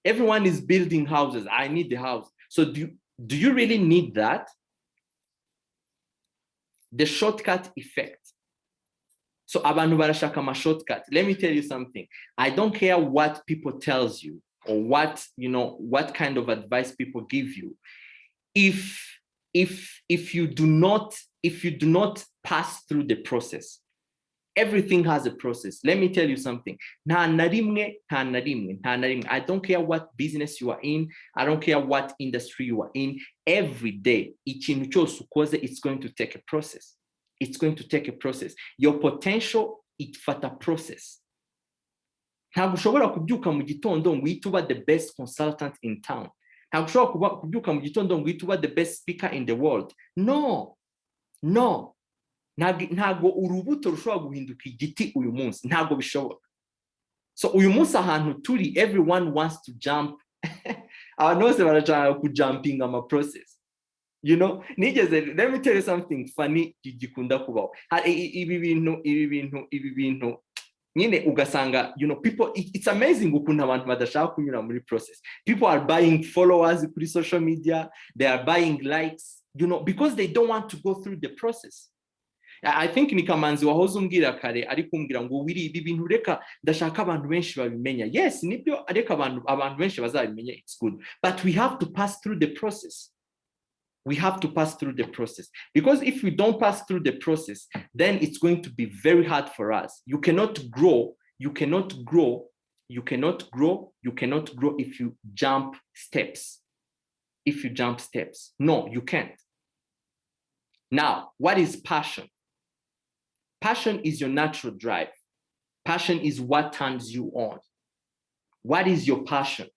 A: Everyone is building houses. I need the house. So do you really need that? The shortcut effect. So abantu barashaka ma shortcut. Let me tell you something. I don't care what people tells you or what kind of advice people give you. If you do not pass through the process Everything has a process. Let me tell you something. I don't care what business you are in. I don't care what industry you are in. Every day, it's going to take a process. It's going to take a process. Your potential, it's a process. Ntabwo ushobora kubyuka mu gitondo ngo uhite uba the best consultant in town. Ntabwo ushobora kubyuka mu gitondo ngo uhite uba the best speaker in the world. No. Ntabwo urubuto rushobora guhinduka igiti uyu munsi. Ntabwo bishoboka. So uyu munsi ahantu turi, everyone wants to jump. Abantu bose barashaka kujumping ama process. You know, let me tell you something funny gikunda kubaho. Ibi bintu nyine ugasanga, you know, people, it's amazing ukuntu abantu badashaka kunyura muri process. People are buying followers kuri social media, they are buying likes, you know, because they don't want to go through the process. I think ni Kamanzi wahoze umbwira kare ari kumbwira ngo wiri ibi bintu reka ndashaka abantu benshi babimenya. Yes, nibyo reka abantu benshi bazabimenya, it's good, but we have to pass through the process. We have to pass through the process, because if we don't pass through the process, then it's going to be very hard for us. You cannot grow if you jump steps. If you jump steps, no, you can't. Now, what is passion? Passion is your natural drive. Passion is what turns you on. What is your passion?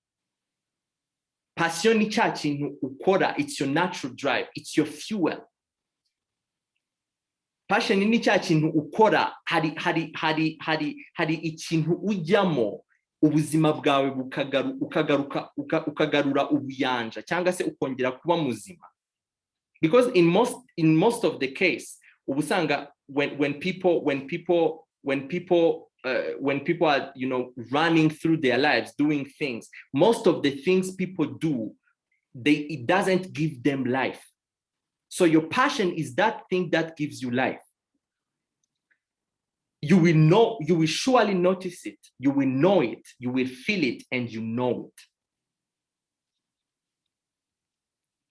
A: Passion ni cya kintu ukora, it's your natural drive, it's your fuel. Passion ni cya kintu ukora, hari ikintu ujyamo ubuzima bwawe ukagarura ubuyanja cyangwa se ukongera kuba muzima. Because in most of the case, ubusanga when people are, you know, running through their lives, doing things, most of the things people do, it doesn't give them life. So your passion is that thing that gives you life. You will surely notice it. You will know it. You will feel it, and you know it.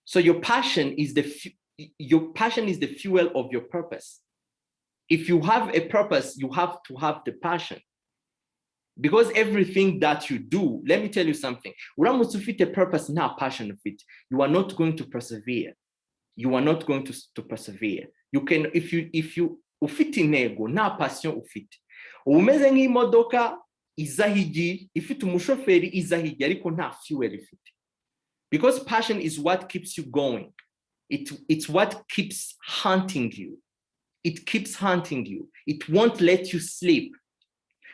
A: So your passion is the fuel of your purpose. If you have a purpose, you have to have the passion. Because everything that you do, let me tell you something. Uramutse ufite a purpose, not passion of it, you are not going to persevere. You are not going to persevere. You can, if you ufite intego, nta passion ufite. Umeze nk'imodoka izahigi, ifite umushoferi izahigi ariko nta fuel ifite. Because passion is what keeps you going. It's what keeps hunting you. It keeps hunting you. It won't let you sleep.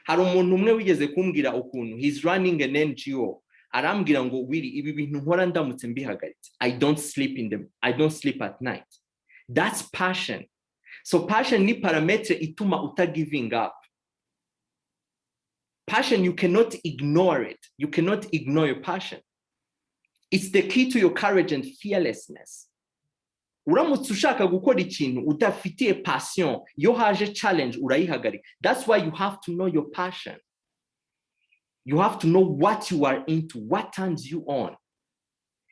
A: Hari umuntu umwe wigeze kumbwira ukuntu he's running an NGO. Arambwira ngo wiri ibi bintu nkora ndamutse mbihagaritse. I don't sleep at night. That's passion. So passion ni parametre ituma uta giving up. Passion, you cannot ignore it. You cannot ignore your passion. It's the key to your courage and fearlessness. Uramutse ushaka gukora ikintu udafitiye passion, yo haje challenge urayihagarika. That's why you have to know your passion. You have to know what you are into, what turns you on.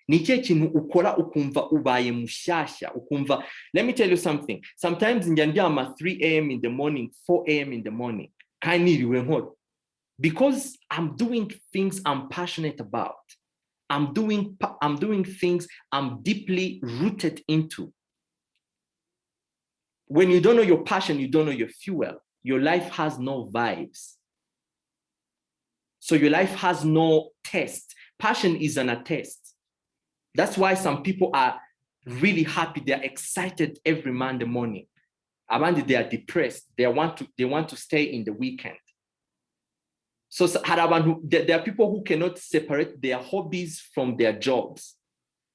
A: Ni cye kintu ukora ukumva ubaye mushyashya, ukumva. Let me tell you something. Sometimes njya ndyama 3 a.m. in the morning, 4 a.m. in the morning. Kandi niriwe nkora. Because I'm doing things I'm passionate about. I'm doing things I'm deeply rooted into. When you don't know your passion, you don't know your fuel. Your life has no vibes. So your life has no taste. Passion is a taste. That's why some people are really happy. They're excited every Monday morning. Abandi, they are depressed. They want to stay in the weekend. So there are people who cannot separate their hobbies from their jobs.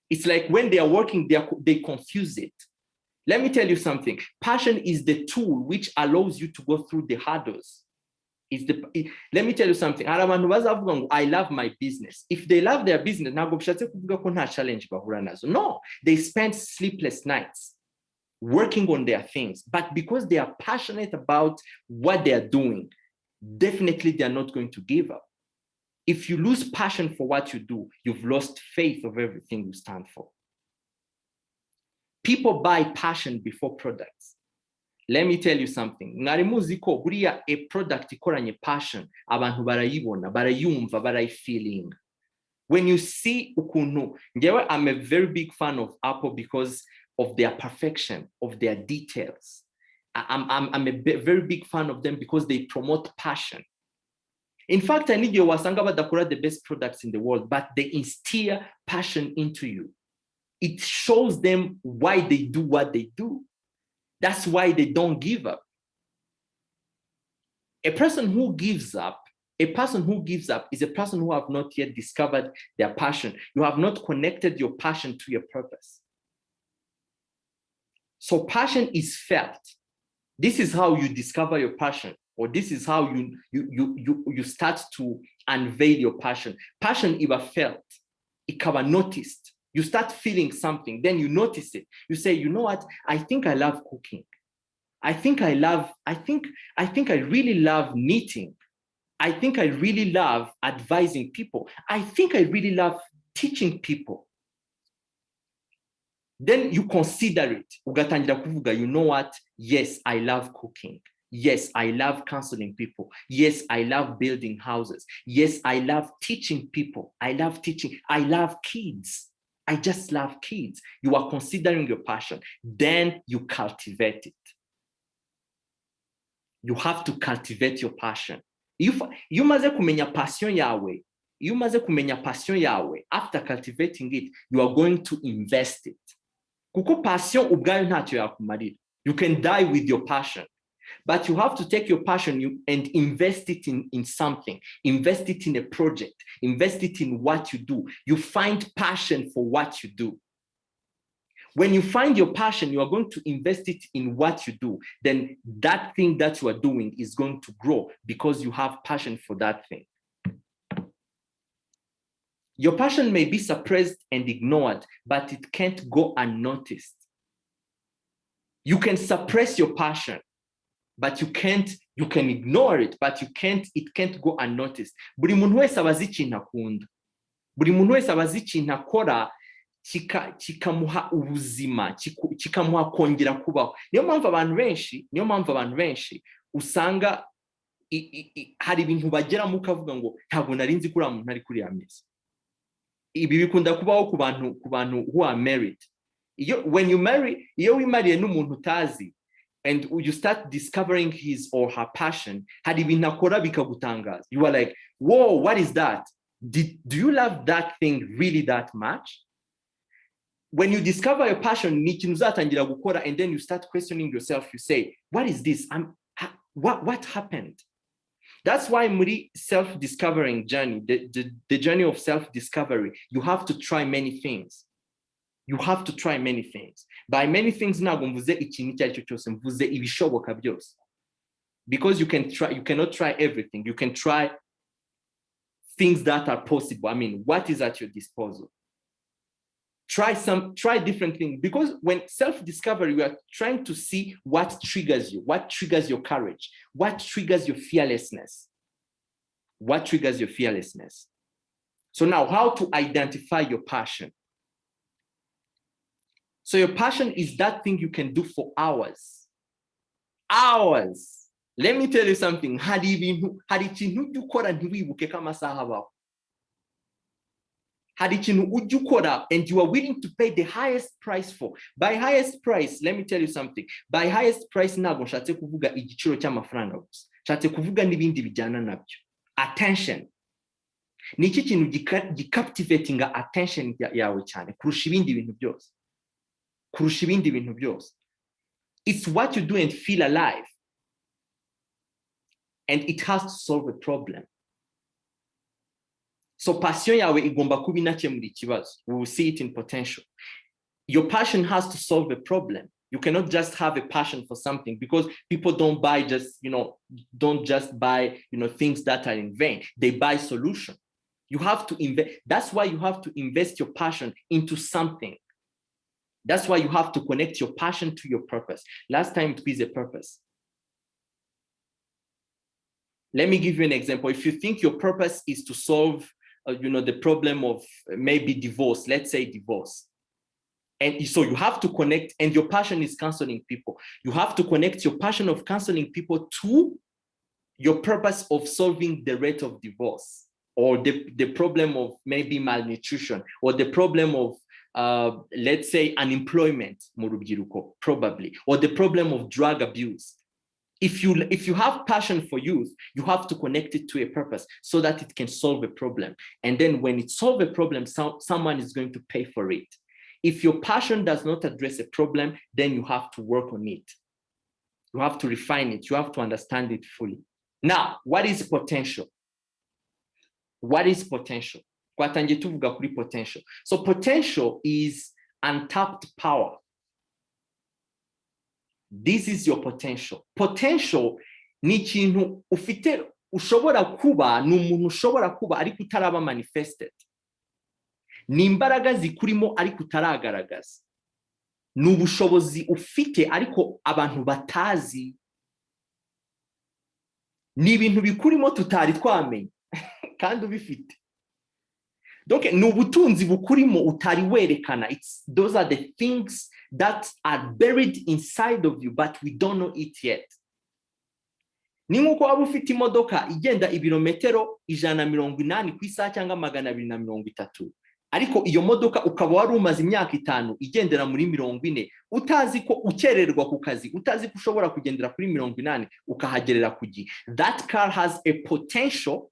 A: It's like when they are working, they confuse it. Let me tell you something. Passion is the tool which allows you to go through the hurdles. Let me tell you something. I love my business. If they love their business, no, they spend sleepless nights working on their things. But because they are passionate about what they are doing, definitely they are not going to give up. If you lose passion for what you do, you've lost faith of everything you stand for. People buy passion before products. let me tell you something. Mwari muzi ko buriya a product ikoranye passion, abantu barayibona, barayumva, barayifeeling. When you see ukuntu, ngewe, I'm a very big fan of Apple because of their perfection, of their details. I'm a very big fan of them because they promote passion. In fact, I need you wasanga badakora the best products in the world, but they instill passion into you. It shows them why they do what they do. That's why they don't give up. A person who gives up is a person who have not yet discovered their passion. You have not connected your passion to your purpose. So passion is felt. This is how you discover your passion, or this is how you start to unveil your passion. Passion ikaba felt, ikaba noticed. You start feeling something, then you notice it. You say, you know what? I think I love cooking. I think I really love knitting. I think I really love advising people. I think I really love teaching people. Then you consider it. Ugatangira kuvuga, you know what? Yes, I love cooking. Yes, I love counseling people. Yes, I love building houses. Yes, I love teaching people. I love teaching. I love kids. I just love kids. You are considering your passion. Then you cultivate it. You have to cultivate your passion. You maze kumenya passion yawe, after cultivating it, you are going to invest it. Kuko passion ubwayo ntacyo yakumarira. You can die with your passion, but you have to take your passion and invest it in something. Invest it in a project. Invest it in what you do. You find passion for what you do. When you find your passion, you are going to invest it in what you do. Then that thing that you are doing is going to grow because you have passion for that thing. Your passion may be suppressed and ignored, but it can't go unnoticed. You can suppress your passion, but you can ignore it, but it can't go unnoticed. Buri muntu wese abazi ikintu akunda. Buri muntu wese abazi ikintu akora kikamuha ubuzima, kikamuha kongera kubaho. Niyo mpamvu abantu benshi usanga hari ibintu bageramo ukavuga ngo ntabwo nari nzi kuri muntu ari kuri ameza. Ibi bikunda kubaho ku bantu who are married. When you marry, iyo wimariye n'umuntu utazi, and you start discovering his or her passion, hari ibintu akora bikagutangaza. You are like, whoa, what is that? Do you love that thing really that much? When you discover your passion, ni ikintu uzatangira gukora, and then you start questioning yourself. You say, what is this? What happened? That's why muri self-discovering journey, the journey of self-discovery, you have to try many things. You have to try many things. By many things, ntabwo mvuze ikintu icyo ari cyo cyose, mvuze ibishoboka byose. Because you cannot try everything. You can try things that are possible. I mean, what is at your disposal? Try different things, because when self-discovery, we are trying to see what triggers you, what triggers your courage, what triggers your fearlessness, what triggers your fearlessness. So now, how to identify your passion? So your passion is that thing you can do for hours. Hours. Let me tell you something. Hari ikintu ujya ukora ntiwibuke ko amasaha abaho. Hari ikintu ujya ukora and you are willing to pay the highest price for. By highest price, let me tell you something. By highest price ntabwo nshatse kuvuga igiciro cy'amafaranga gusa. Nshatse kuvuga n'ibindi bijyana nabyo. Attention. Ni iki kintu gicaptivatinga attention yawe cyane kurusha ibindi bintu byose. Kurusha ibindi bintu byose. It's what you do and feel alive. And it has to solve a problem. So passion yawe igomba kuba inakemura ikibazo. We will see it in potential. Your passion has to solve a problem. You cannot just have a passion for something, because people don't buy things that are in vain. They buy solution. You have to invest. That's why you have to invest your passion into something. That's why you have to connect your passion to your purpose. Last time it was a purpose. Let me give you an example. If you think your purpose is to solve, the problem of maybe divorce, let's say divorce. And so you have to connect, and your passion is counseling people. You have to connect your passion of counseling people to your purpose of solving the rate of divorce, or the problem of maybe malnutrition, or the problem of, let's say, unemployment, probably, or the problem of drug abuse. If you have passion for youth, you have to connect it to a purpose so that it can solve a problem. And then when it solves a problem, someone is going to pay for it. If your passion does not address a problem, then you have to work on it. You have to refine it. You have to understand it fully. Now, what is potential? What is potential? Twatangiye tuvuga kuri potential. So potential is untapped power. This is your potential. Potential ni ikintu ufite ushobora kuba, ni umuntu ushobora kuba ariko utaraba manifested. Ni imbaraga zikurimo ariko utaragaragaza. Ni ubushobozi ufite ariko abantu batazi. Ni ibintu bikurimo tutari twamenye kandi ubifite. Donc ni ubutunzi bukurimo utari werekana. Those are the things that are buried inside of you, but we don't know it yet. Ni nkuko waba ufite imodoka igenda ibirometero 180 ku isaha cyangwa 230, ariko iyo modoka ukaba wari umaze imyaka 5 igendera muri 40, utazi ko ukererwa ku kazi, utazi ko ushobora kugendera kuri 80 ukahagerera ku gihe. That car has a potential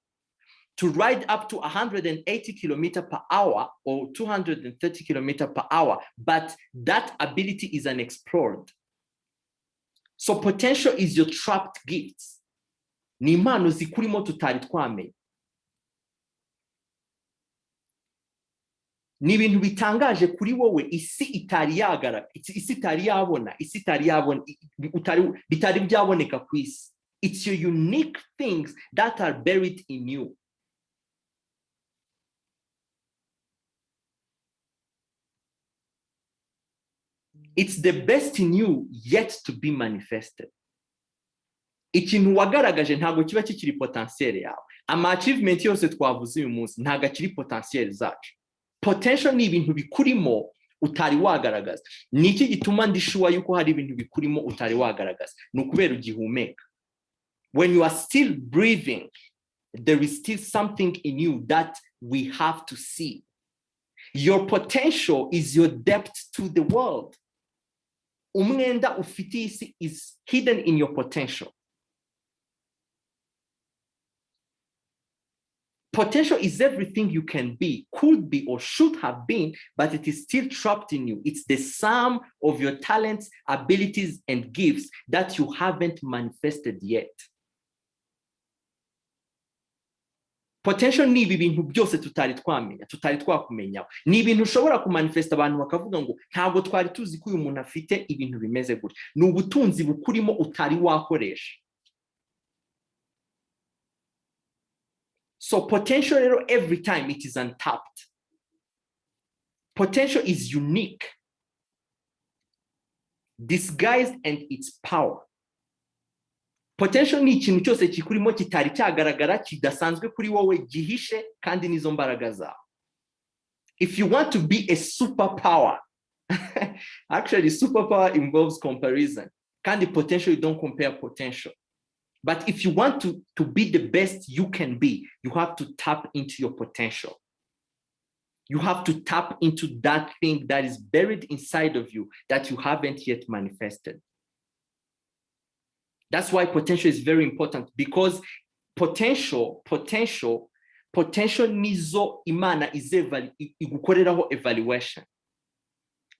A: to ride up to 180 km per hour or 230 km per hour, but that ability is unexplored. So potential is your trapped gifts. Ni impano zikurimo tutari twamenye. Ni ibintu bitangaje kuri wowe isi itari yagara, isi itari yabona, isi itari yabona, bitari byaboneka ku isi. It's your unique things that are buried in you. It's the best in you yet to be manifested. Ikintu wagaragaje ntago kiba kikiri potentiel yawe. Ama achievement yose twavuze uyu munsi ntago akiri potentiel zacu. Potential ni ibintu bikurimo utari wagaragaza. Niki gituma ndishuwa yuko hari ibintu bikurimo utari wagaragaza? Nukubera ugihumeka. When you are still breathing, there is still something in you that we have to see. Your potential is your depth to the world. Umwenda ufite isi is hidden in your potential. Potential is everything you can be, could be, or should have been, but it is still trapped in you. It's the sum of your talents, abilities, and gifts that you haven't manifested yet. Potential ni ibintu byose tutari twamenya, tutari twakumenya. Ni ibintu ushobora kumanifesta abantu bakavuga ngo ntabwo twari tuzi ko uyu muntu afite ibintu bimeze gutya. Ni ubutunzi bukurimo utari wakoresha. So potential every time it is untapped. Potential is unique, disguised, and its power. Potential ni ikintu cyose kikurimo kitari cyagaragara kidasanzwe kuri wowe gihishe kandi nizo mbaraga zawe. If you want to be a superpower, actually superpower involves comparison. Kandi potential, you don't compare potential. But if you want to be the best you can be, you have to tap into your potential. You have to tap into that thing that is buried inside of you that you haven't yet manifested. That's why potential is very important, because potential nizo imana igukoreraho evaluation.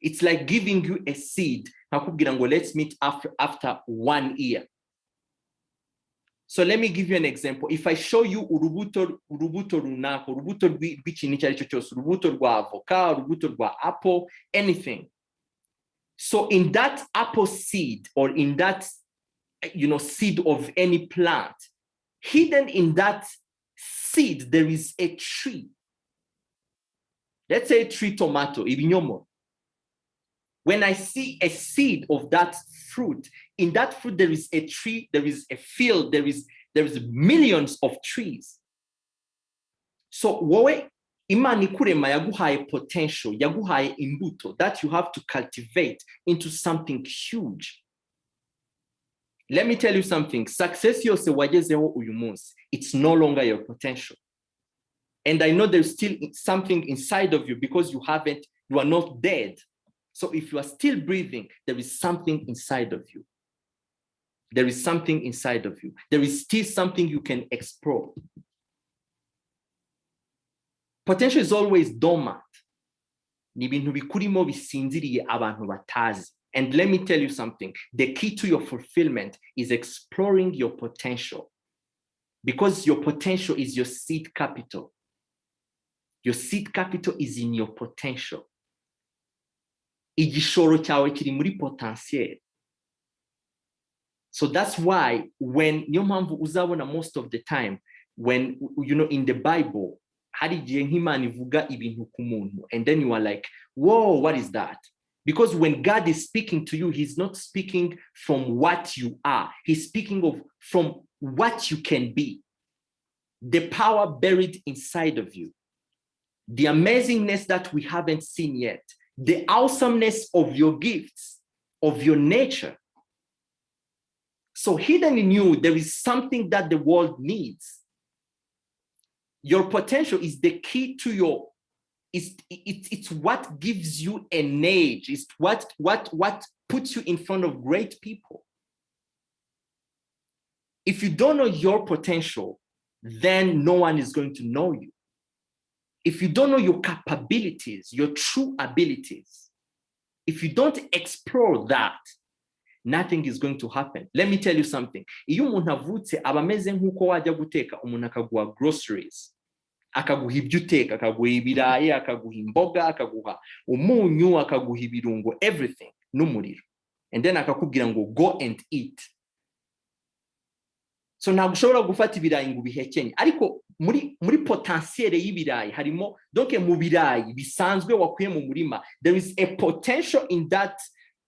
A: It's like giving you a seed. Let's meet after 1 year. So let me give you an example. If I show you urubuto runako, urubuto rw'ikintu icyo ari cyo cyose, urubuto rwa avoka, urubuto rwa apple, anything. So in that apple seed, or in that seed of any plant, hidden in that seed, there is a tree. Let's say a tree tomato, ibinyomoro. When I see a seed of that fruit, in that fruit there is a tree, there is a field, there is millions of trees. So wowe Imana ikurema yaguhaye potential, yaguhaye imbuto that you have to cultivate into something huge. Let me tell you something. Success yose wagezeho uyu munsi, it's no longer your potential. And I know there's still something inside of you because you are not dead. So if you are still breathing, there is something inside of you. There is something inside of you. There is still something you can explore. Potential is always dormant. Ni ibintu bikurimo bisinziriye abantu batazi. And let me tell you something. The key to your fulfillment is exploring your potential. Because your potential is your seed capital. Your seed capital is in your potential. Igishoro cyawe kiri muri potentiel. So that's why when niyo mpamvu uzabona most of the time when in the Bible hari igihe nk'Imana ivuga ibintu ku muntu and then you are like, whoa, what is that? Because when God is speaking to you, he's not speaking from what you are. He's speaking from what you can be. The power buried inside of you. The amazingness that we haven't seen yet. The awesomeness of your gifts, of your nature. So hidden in you, there is something that the world needs. Your potential is the key to it's what gives you an edge. It's what puts you in front of great people. If you don't know your potential, then no one is going to know you. If you don't know your capabilities, your true abilities, if you don't explore that, nothing is going to happen. Let me tell you something. Iyo umuntu avutse aba ameze nk'uko wajya guteka umuntu akaguha groceries, akaguha ibyo uteka, akaguha ibirayi, akaguha imboga, akaguha umunyu, akaguha ibirungo, everything, n'umuriro. And then akakubwira ngo go and eat. So ntabwo ushobora gufata ibirayi ngo ubihekenye. Ariko muri potentiel y'ibirayi harimo, donc mu birayi bisanzwe wakuye mu murima, there is a potential in that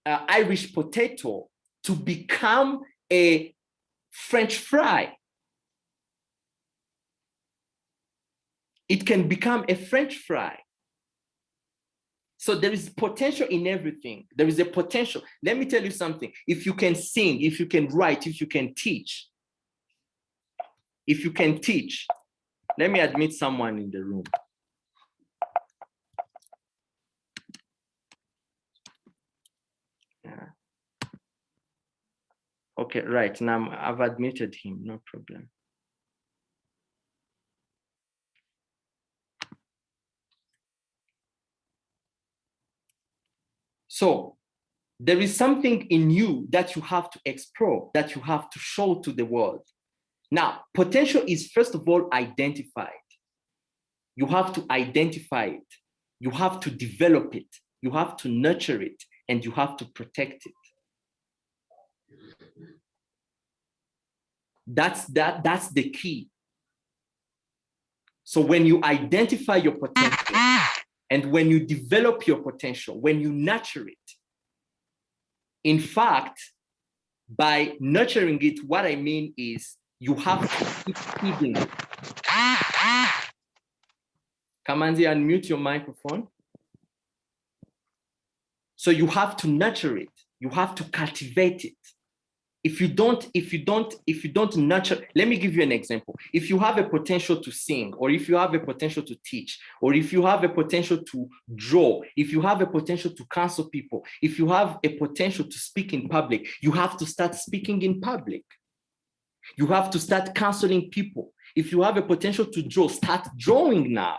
A: Irish potato to become a French fry. It can become a French fry. So there is potential in everything. There is a potential. Let me tell you something. If you can sing, if you can write, if you can teach, let me admit someone in the room. Yeah. Okay, right. Now I've admitted him, no problem. So there is something in you that you have to explore, that you have to show to the world. Now, potential is first of all identified. You have to identify it. You have to develop it. You have to nurture it, and you have to protect it. That's the key. So when you identify your potential, and when you develop your potential, when you nurture it, in fact, by nurturing it, what I mean is you have to keep feeding it. Kamanzi, unmute your microphone. So you have to nurture it. You have to cultivate it. If you don't nurture, let me give you an example. If you have a potential to sing, or if you have a potential to teach, or if you have a potential to draw, if you have a potential to counsel people, if you have a potential to speak in public, you have to start speaking in public. You have to start counseling people. If you have a potential to draw, start drawing now.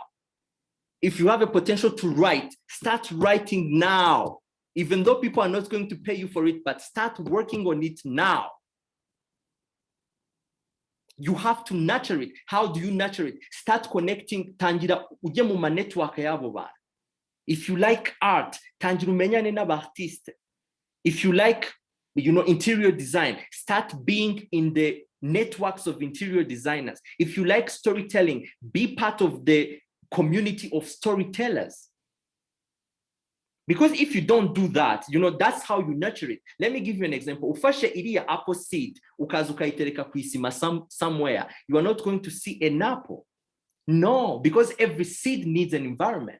A: If you have a potential to write, start writing now. Even though people are not going to pay you for it, but start working on it now. You have to nurture it. How do you nurture it? Start connecting. Tangira uje mu network yabo ba. If you like art, tangira umenyane n'abartiste. If you like, interior design, start being in the networks of interior designers. If you like storytelling, be part of the community of storytellers. Because if you don't do that, that's how you nurture it. Let me give you an example. Ufashe iriya apple seed, ukaza ukayitereka ku isima somewhere, you are not going to see an apple. No, because every seed needs an environment.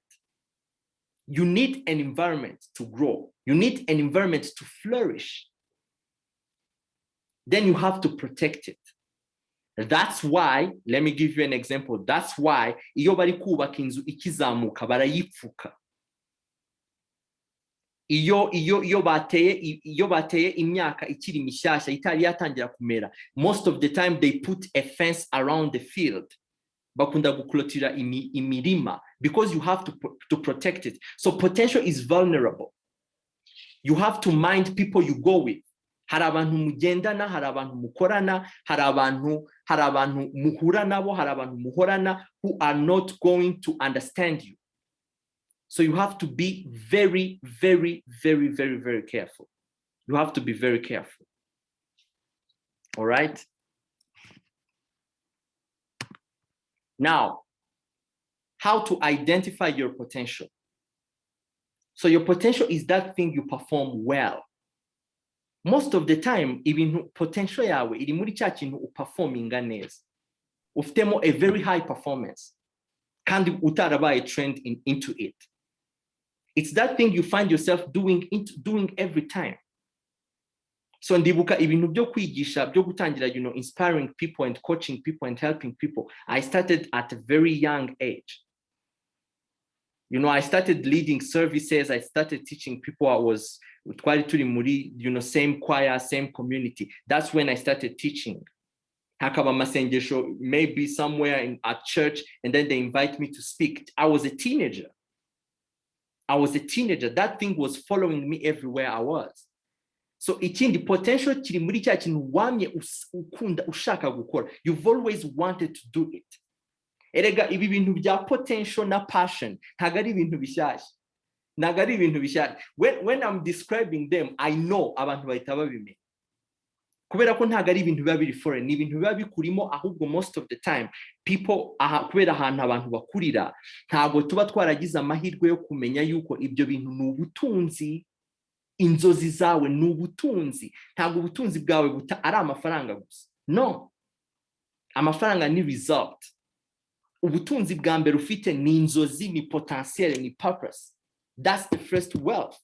A: You need an environment to grow. You need an environment to flourish. Then you have to protect it. That's why, let me give you an example. That's why iyo bari kubaka inzu ikizamuka barayipfuka. Iyo bateye imyaka ikiri mishyashya itari yatangira kumera, most of the time they put a fence around the field. Bakunda guklotira imirima because you have to protect it. So potential is vulnerable. You have to mind people you go with. Hari abantu mugendana, hari abantu mukorana, hari abantu muhura nabo, hari abantu muhorana who are not going to understand you. So you have to be very, very, very, very, very careful. You have to be very careful. All right? Now, how to identify your potential. So your potential is that thing you perform well. Most of the time, even potential yawe iri muri cya kintu uperforminga neza. Ufitemo a very high performance. Kandi utarabaye trend into it. It's that thing you find yourself doing every time. So ndibuka ibintu byo kwigisha byo gutangira, inspiring people and coaching people and helping people. I started at a very young age. I started leading services. I started teaching people. I was twari turi muri, same choir, same community. That's when I started teaching. Hakaba masengesho, maybe somewhere at church, and then they invite me to speak. I was a teenager. That thing was following me everywhere I was. So ikindi potential kiri muri cya kintu wamye ukunda ushaka gukora. You've always wanted to do it. Erega ibi bintu bya potential na passion ntago ari ibintu bishyashya. When I'm describing them, I know abantu bahita babimenya. Kubera ko ntago ari ibintu biba biri foreign, ni ibintu biba bikurimo, ahubwo most of the time people kubera ahantu abantu bakurira ntago tuba twaragize amahirwe yo kumenya yuko ibyo bintu ni ubutunzi. Inzozi zawe ni ubutunzi. Ntago ubutunzi bwawe ari amafaranga gusa. No. Amafaranga ni result. Ubutunzi bwa mbere ufite ni inzozi, ni potentiel, ni purpose. That's the first wealth.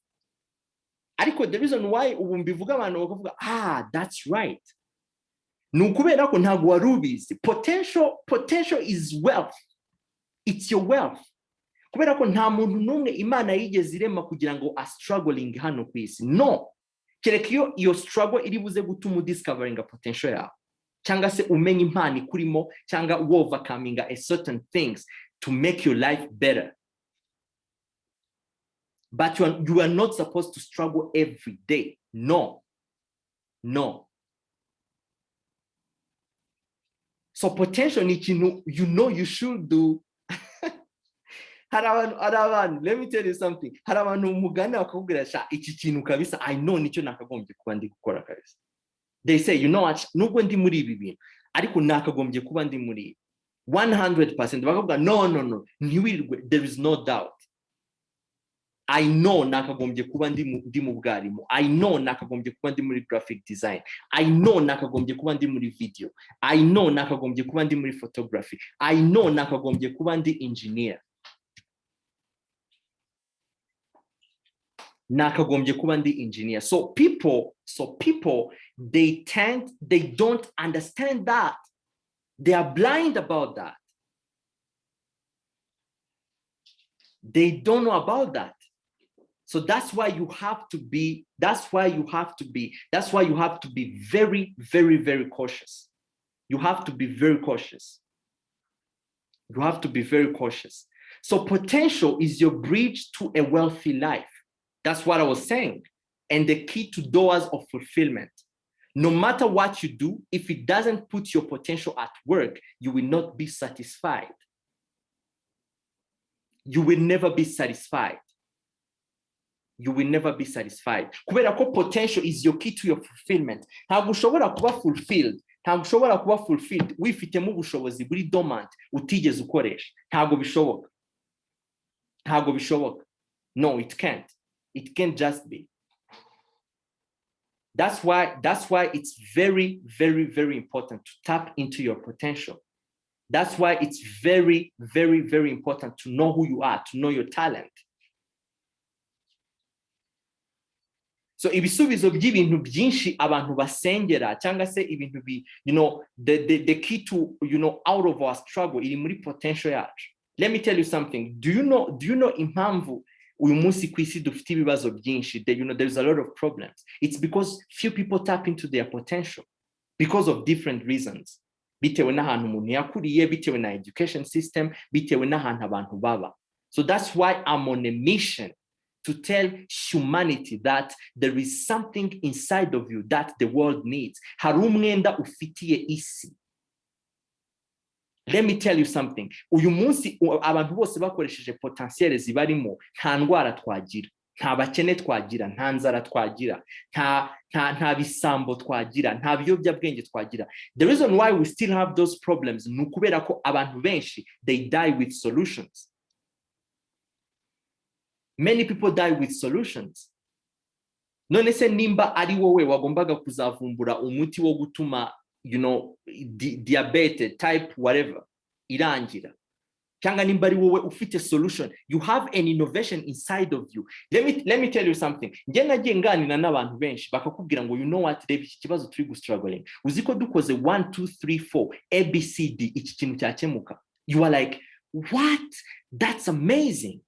A: Ariko the reason why ubu mbivuga abantu bakavuga, that's right. Ni ukubera ko ntago warubizi. Potential is wealth. It's your wealth. Kubera ko nta muntu n'umwe Imana yigeze irema kugira ngo a struggling hano ku isi. No. Kereka iyo struggle iri buze gutuma discovering a potential yawe. Cyangwa se umenya impano ikurimo, cyangwa overcoming a certain things to make your life better. But you are not supposed to struggle every day. No. So potential ni ikintu you should do. Haraban, let me tell you something. Haraban umugana bakubwira sha iki kintu kabisa, I know nicyo nakagombye kuba ndi gukora kabisa. They say, what, nubwo ndi muri ibi bintu ariko nakagombye kuba ndi muri 100%. Bakubwira no, ntiwirirwe, there is no doubt. I know nakagombye kuba ndi mu bwarimu. I know nakagombye kuba ndi muri graphic design. I know nakagombye kuba ndi muri video. I know nakagombye kuba ndi muri photography. I know nakagombye kuba ndi engineer. Nakagombye kuba ndi engineer. So people, they don't understand that. They are blind about that. They don't know about that. So that's why you have to be very, very, very cautious. You have to be very cautious. So potential is your bridge to a wealthy life. That's what I was saying. And the key to doors of fulfillment. No matter what you do, if it doesn't put your potential at work, you will not be satisfied. You will never be satisfied. Kubera ko potential is your key to your fulfillment. Ntabwo ushobora kuba fulfilled wifitemo ubushobozi buri dormant utigeze ukoresha. Ntabwo bishoboka. No, it can't. It can't just be. That's why it's very, very, very important to tap into your potential. That's why it's very, very, very important to know who you are, to know your talent. So ibisubizo by'ibintu byinshi abantu basengera cyangwa se ibintu the key to out of our struggle iri muri potential yacu. Let me tell you something. Do you know impamvu uyu munsi ku isi dufite ibibazo byinshi? There's a lot of problems. It's because few people tap into their potential because of different reasons. Bitewe n'ahantu umuntu yakuriye, bitewe na education system, bitewe n'ahantu abantu baba. So that's why I'm on a mission to tell humanity that there is something inside of you that the world needs. Hari umwenda ufitiye isi. Let me tell you something. Uyu munsi abantu bose bakoresheje potentiel zibarimo, nta ndwara twagira, nta bakene twagira, nta nzara twagira, nta bisambo twagira, nta biyobyabwenge twagira. The reason why we still have those problems ni ukubera ko abantu benshi they die with solutions. Many people die with solutions. None se nimba ari wowe wagombaga kuzavumbura umuti wo gutuma diabetes type whatever irangira, cyangwa nimba ari wowe ufite solution, you have an innovation inside of you. Let me tell you something. Nge nagiye nganira n'abantu benshi bakakubwira ngo you know what, reba iki kibazo turi struggling, uziko dukoze 1 2 3 4 ABCD iki kintu cyakemuka. You are like, what? That's amazing.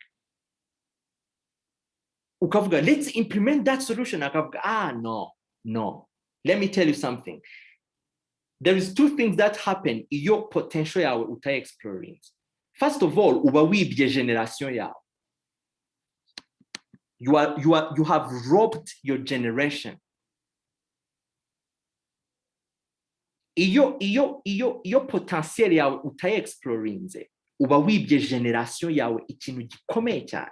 A: Ukavuga, let's implement that solution. Akavuga, no. Let me tell you something. There is two things that happen in your potential yawe uta experience. First of all, uba wibye generation yawe. You have robbed your generation. Iyo potential yawe uta experience, uba wibye generation yawe ikintu gikomeye cyane.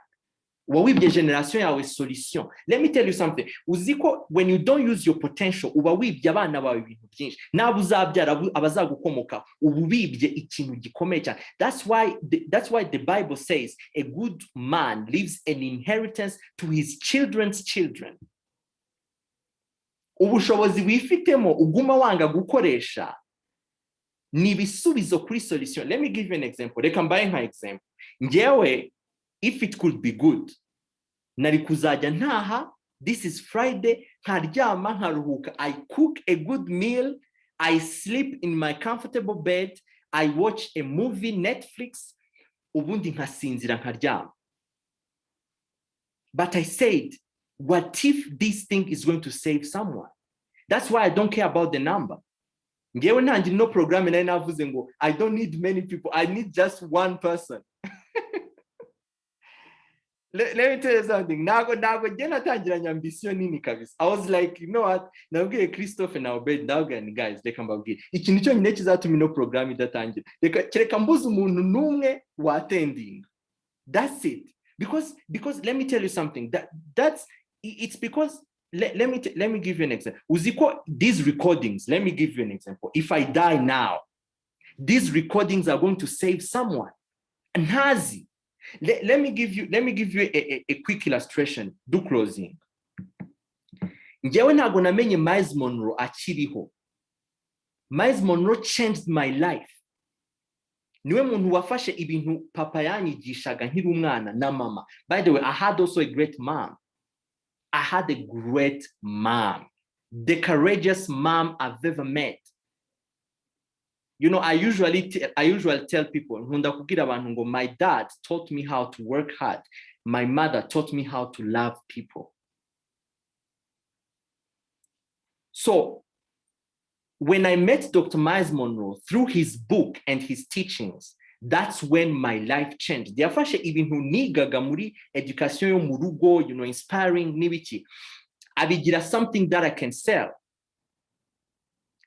A: Wibye generation yawe solution. Let me tell you something. Uziko when you don't use your potential, uba wibye abana bawe ibintu byinshi. Nabo uzabyara abazagukomoka, uba wibye ikintu gikomeye cyane. That's why the Bible says a good man leaves an inheritance to his children's children. Ubushobozi wifitemo uguma wanga gukoresha ni bisubizo kuri solution. Let me give you an example. Reka mbaye nka example. Ngewe, if it could be good, nari kuzajya ntaha, this is Friday, nkaryama nkaruhuka, I cook a good meal, I sleep in my comfortable bed, I watch a movie, Netflix, ubundi nkasinzira nkaryama. But I said, what if this thing is going to save someone? That's why I don't care about the number. Ngewe ntangira no program nari navuze ngo I don't need many people, I need just one person. Let me tell you something. Nago jena tangira ambition nini kabisa. I was like, you know what? Nabwiye Christophe na Obed ndabwira guys, reka mbabwire. Ikintu cyo nyine kizatuma no program idatangira. Reka mbuze umuntu numwe wa attending. That's it. Because let me tell you something. It's because let me give you an example. Uziko these recordings, let me give you an example. If I die now, these recordings are going to save someone. Nhazi. Let me give you a quick illustration. Do closing. Ngewe ntago namenye Miles Monroe akiriho. Miles Monroe changed my life. Niwe muntu wafashe ibintu papa yanyigishaga nkiri umwana na mama. By the way, I had also a great mom. I had a great mom. The courageous mom I've ever met. You know, I usually tell people, my dad taught me how to work hard. My mother taught me how to love people. So when I met Dr. Miles Monroe through his book and his teachings, that's when my life changed. Diafashe ibintu nigaga muri education yo mu rugo, inspiring nibiki. Abigira something that I can sell.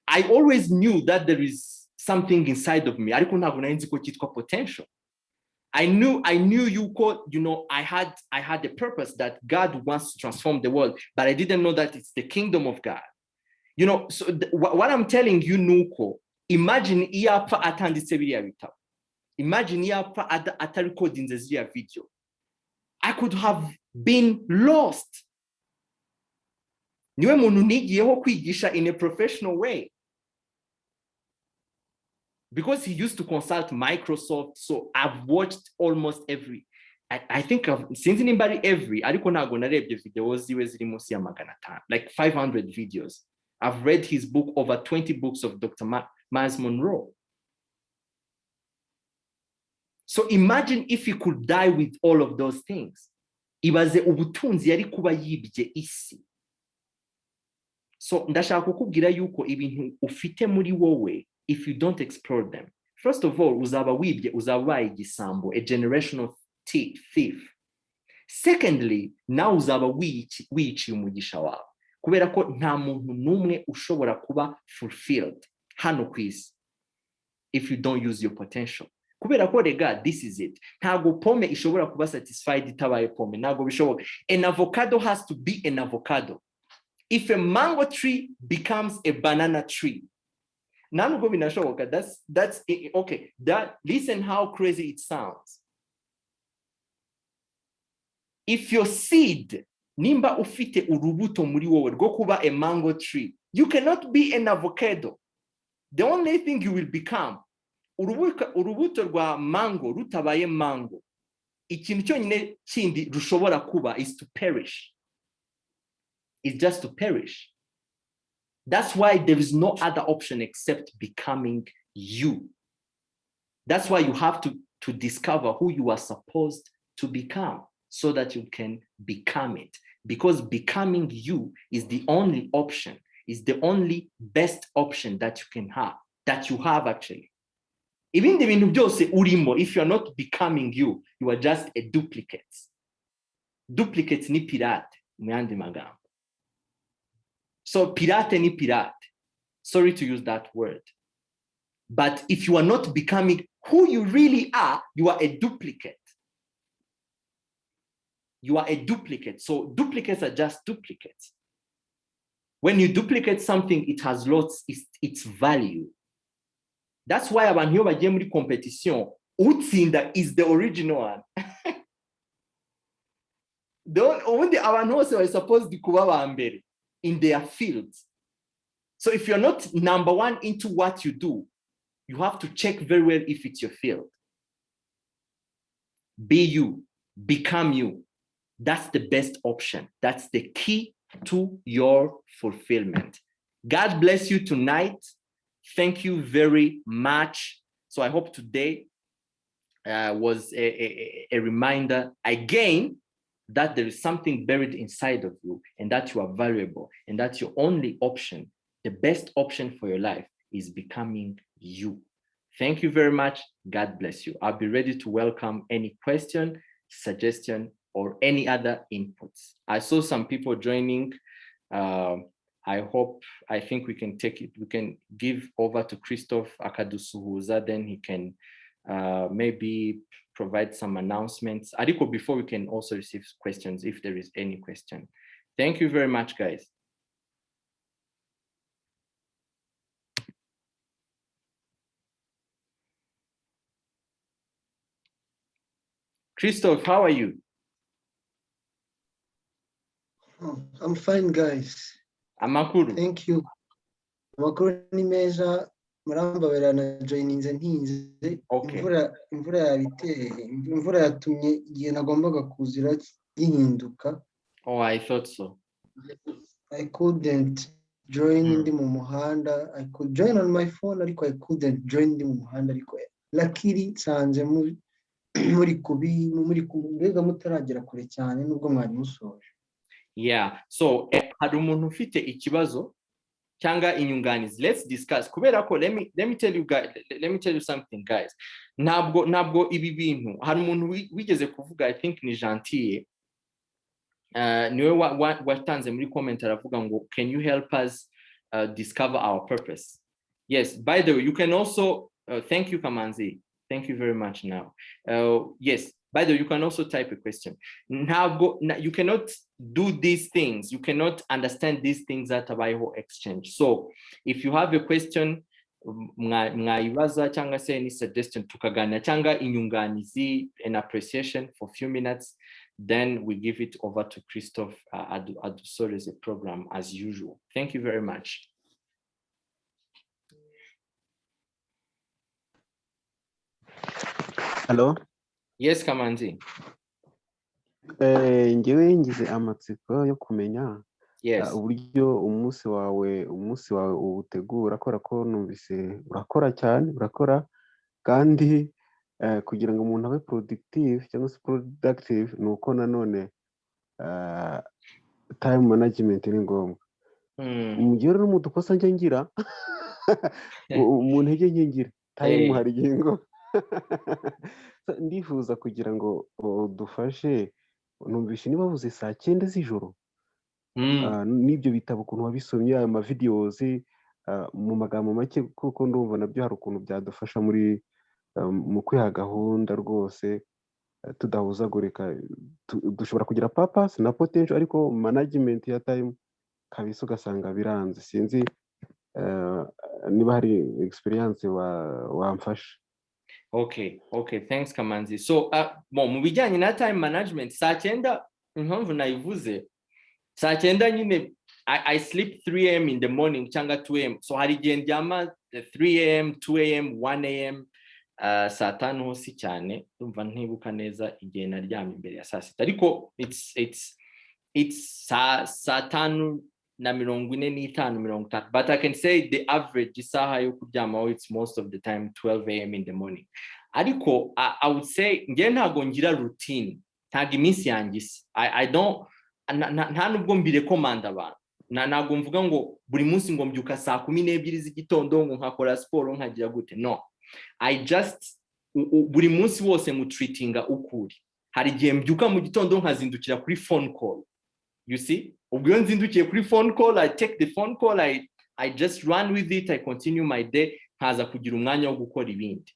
A: I always knew that there is something inside of me. Ariko ntabwo nari nzi ko cyitwa potential. I knew I had a purpose that God wants to transform the world, but I didn't know that it's the kingdom of God. So what I'm telling you, nuko, imagine iyapfa atanditse biriya bitabo. Imagine iyapfa atarecordinze ziriya video. I could have been lost. Niwe muntu nigiyeho kwigisha in a professional way. because he used to consult Microsoft. So I've watched almost every, I think since anybody every, ariko ntago narebye video ziwe ziri munsi ya 500, like 500 videos. I've read his book, over 20 books of Dr. Miles Monroe. So imagine if he could die with all of those things. Ibaze ubutunzi yari kuba yibye isi. So ndashaka kukubwira yuko ibintu ufite muri wowe, if you don't explore them, first of all, uzaba wibye, uzaba igisambo, a generational thief. Secondly, now uzaba wiciye umugisha wawe, kubera ko nta muntu numwe ushobora kuba fulfilled hano ku isi if you don't use your potential. Kubera ko rega, this is it. Ntago pome ishobora kuba satisfied itabaye pome, ntago bishoboka. An avocado has to be an avocado. If a mango tree becomes a banana tree, ntabwo binashoboka. That's okay. Listen how crazy it sounds. If your seed, nimba ufite urubuto muri wowe rwo kuba a mango tree, you cannot be an avocado. The only thing you will become, urubuto rwa mango rutabaye mango, ikintu cyonyine kindi rushobora kuba is to perish. It's just to perish. That's why there is no other option except becoming you. That's why you have to discover who you are supposed to become so that you can become it. Because becoming you is the only option, is the only best option that you can have, that you have actually. Even the bintu byose urimo, if you are not becoming you, you are just a duplicate. Duplicate ni pirate, mu yandi magambo. So pirate ni pirate. Sorry to use that word. But if you are not becoming who you really are, you are a duplicate. You are a duplicate. So duplicates are just duplicates. When you duplicate something, it has lost its value. That's why abantu iyo bagiye muri competition, utsinda is the original one. Ubundi abantu bose bari supposed kuba ba mbere in their fields. So if you're not number one into what you do, you have to check very well if it's your field. Be you, become you. That's the best option. That's the key to your fulfillment. God bless you tonight. Thank you very much. So I hope today was a reminder again that there is something buried inside of you and that you are valuable and that your only option, the best option for your life is becoming you. Thank you very much. God bless you. I'll be ready to welcome any question, suggestion, or any other inputs. I saw some people joining. I think we can take it. We can give over to Christoph Akadusuhuza, then he can maybe provide some announcements. Ariko, before we can also receive questions, if there is any question. Thank you very much, guys. Christoph, how are you?
F: Oh, I'm fine, guys.
A: Amakuru.
F: Thank you. Amakuru ni meza, murambabera na joininze ntinze.
A: Okay.
F: Imvura yabiteye. Imvura yatumye igihe nagombaga kuzira gihinduka.
A: Oh, I thought so.
F: I couldn't join ndi mu muhanda. I could join on my phone, ariko I couldn't join ndi mu muhanda, ariko luckily nsanze muri mbega mutaragera kure cyane nubwo mwari musoje.
A: Yeah, so hari umuntu ufite ikibazo cyangwa inyunganizi. Let's discuss. Kubera ko let me tell you guys, let me tell you something, guys. Ntabwo ibi bintu hari umuntu wigeze kuvuga, I think ni Gentil, niwe watanze muri comment aravuga ngo can you help us discover our purpose? Yes, by the way, you can also thank you Kamanzi. Thank you very much now. Yes, by the way, you can also type a question. You cannot do these things. You cannot understand these things at Abayeho Exchange. So if you have a question, mwayibaza cyangwa se any suggestion tukaganira cyangwa inyunganizi, an appreciation for a few minutes, then we give it over to Christoph Adusore's program as usual. Thank you very much.
D: Hello?
A: Yes, Kamanzi.
D: Njyewe ngize amatsiko yo kumenya
A: Yes.
D: uburyo umunsi wawe uwutegura, kubera ko numvise urakora cyane, urakora kandi kugira ngo umuntu abe productive cyangwa se productive ni uko nanone time management ni ngombwa. Mu gihe rero mu dukosa njya ngira mu ntege nke ngira time hari igihe ngo ndifuza kugira ngo udufashe. Numvise niba bavuze saa 9 z'ijoro n'ibyo bitabo ukuntu wabisomye, ayo mavideos mu magambo make, kuko ndumva nabyo hari ukuntu byadufasha mu kwiha gahunda rwose tudahuzagurika. Dushobora kugira purpose na potential, ariko management ya time kabisa ugasanga biranze. Sinzi niba hari experience wamfasha.
A: Okay, thanks Kamanzi. So mu bijyanye na time management, saa 9 impamvu nayivuze, saa 9 nyine I sleep 3 am in the morning cyangwa 2 am. So hari igihe ndyama 3 am, 2 am, 1 am, saa 5 hose cyane. Ndumva ntibuka neza igihe naryamye imbere ya saa 6. Ariko it's saa 5 na 45 50. But I can say the average isaha yo kuryamaho it's most of the time 12 am in the morning. Ariko I would say ngiye ntago ngira routine, ntago iminsi yangise. I don't nta nubwo mbirekomanda abantu. Ntago mvuga ngo buri munsi ngo mbyuka saa 12 z'igitondo ngo nkakora siporo nkagira gute. No, I just buri munsi wose mu treatinga ukuri. Hari igihe mbyuka mu gitondo nkazindukira kuri phone call. You see, ubwo nzindukiye kuri phone call, I take the phone call, I just run with it, I continue my day, nkaza kugira umwanya wo gukora ibindi.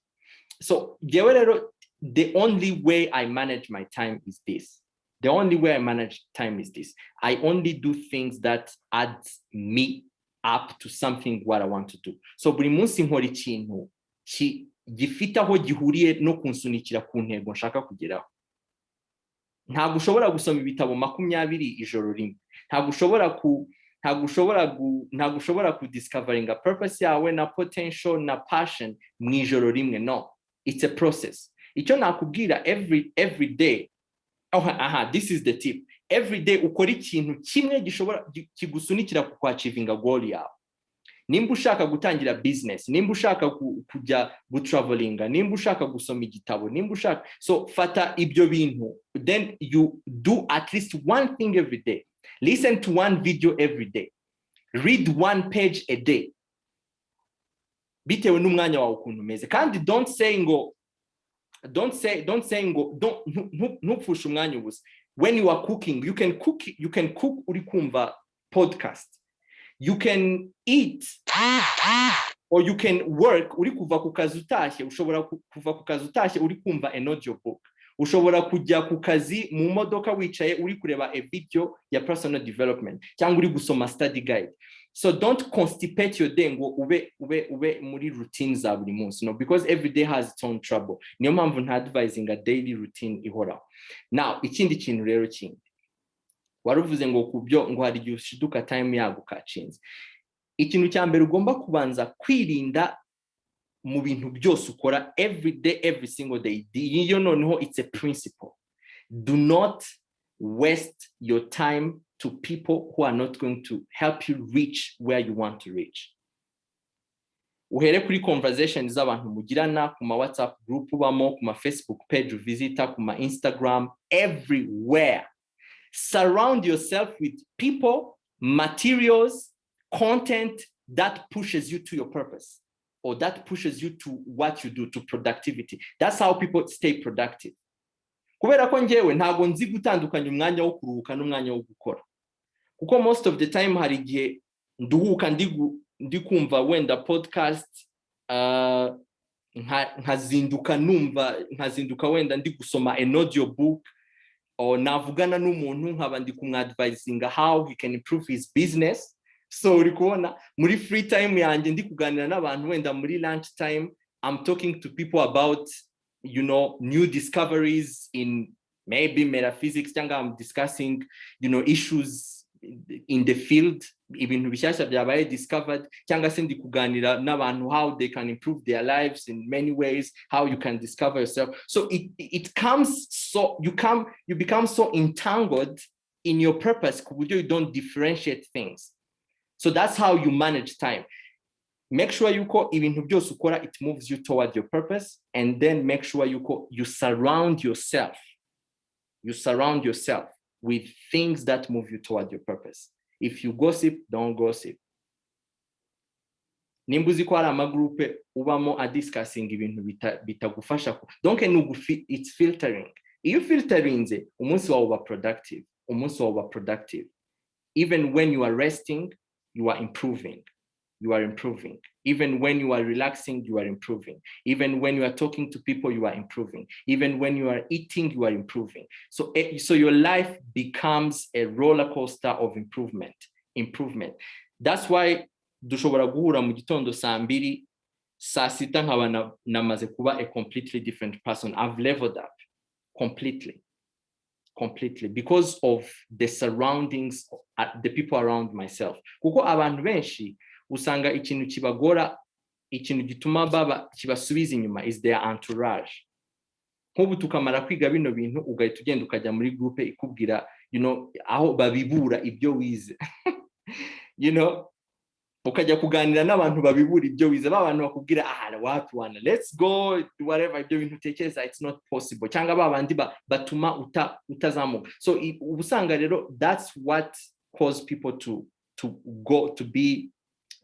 A: So jewe rero, the only way I manage my time is this. The only way I manage time is this. I only do things that add me up to something what I want to do. So buri munsi nkora ikintu gifite aho gihuriye no kunsunikira ku ntego nshaka kugeraho. Ntabwo ushobora gusoma ibitabo 20 ijoro rimwe. Ntabwo ushobora ku discovering a purpose yawe na potential na passion mu ijoro rimwe. No, it's a process. Icyo nakubwira every day. This is the tip. Every day ukora ikintu kimwe gishobora kigusunikira ku achieving a goal yawe. Nimba ushaka gutangira business, nimba ushaka kujya travelinga, nimba ushaka gusoma igitabo, nimba ushaka, so fata ibyo bintu, then you do at least one thing every day. Listen to one video every day. Read one page a day. Bitewe n'umwanya wawe ukuntu umeze. Kandi don't say ngo ntupfushe umwanya ubusa. When you are cooking, you can cook uri kumva podcast. You can eat or you can work uri kuva ku kazi utashye. Ushobora kuva ku kazi utashye uri kumva an audio book. Ushobora kujya ku kazi mu modoka wicaye uri kureba a video ya personal development cyangwa uri gusoma study guide. So don't constipate your day ngo ube muri routine za buri munsi. No, because every day has its own trouble. Niyo mpamvu nta advising a daily routine ihoraho. Now ikindi kintu rero kindi waruvuze ngo kubyo ngo hari igihe ushiduka time yagukacinze. Ikintu cya mbere ugomba kubanza kwirinda mu bintu byose ukora every day, every single day. Iyo noneho it's a principle. Do not waste your time to people who are not going to help you reach where you want to reach. Uhere kuri conversations z'abantu mugirana ku ma WhatsApp group ubamo, ku ma Facebook page visita, ku ma Instagram, everywhere. Surround yourself with people, materials, content that pushes you to your purpose or that pushes you to what you do, to productivity. That's how people stay productive. Kubera ko ngewe ntago nzi gutandukanya umwanya wo kuruhuka n'umwanya wo gukora. Kuko most of the time hari igihe nduhuka ndi kumva wenda podcast, nkazinduka wenda ndi gusoma an audio book, or navugana n'umuntu nkaba ndi kumwadvisinga how he can improve his business. So uri kubona muri free time yanjye ndi kuganira n'abantu, wenda muri lunch time I'm talking to people about, you know, new discoveries in maybe metaphysics, cyangwa I'm discussing, you know, issues in the field, ibintu bishyashya byabaye discovered, cyangwa se ndi kuganira n'abantu how they can improve their lives in many ways, how you can discover yourself. So it comes, so you become so entangled in your purpose, you don't differentiate things. So that's how you manage time. Make sure you call ibintu byose ukora, it moves you toward your purpose, and then make sure you surround yourself. You surround yourself with things that move you toward your purpose. If you gossip, don't gossip. Nimba uzi ko hari amagroupe ubamo discussing ibintu bitagufasha. Donc it's filtering. Iyo filterinze, umunsi wawe uba productive. Umunsi wawe uba productive. Even when you are resting, you are improving. You are improving. Even when you are relaxing, you are improving. Even when you are talking to people, you are improving. Even when you are eating, you are improving. So your life becomes a roller coaster of improvement. That's why dushobora guhura mu gitondo saa 2 saa 6 nkaba namaze kuba a completely different person. I've leveled up completely because of the surroundings, the people around myself. Kuko abantu benshi usanga ikintu kibagora, ikintu gituma baba kibasubiza inyuma is their entourage. Nk'ubu tukamara kwiga bino bintu ugahita ugenda ukajya muri groupe ikubwira aho babibura ibyo wize. Ukajya kuganira n'abantu babibura ibyo wize, abantu bakubwira wapi wana, let's go whatever, ibyo bintu utekereza it's not possible, cyangwa babandi batuma utazamuka. So ubusanga rero that's what caused people to be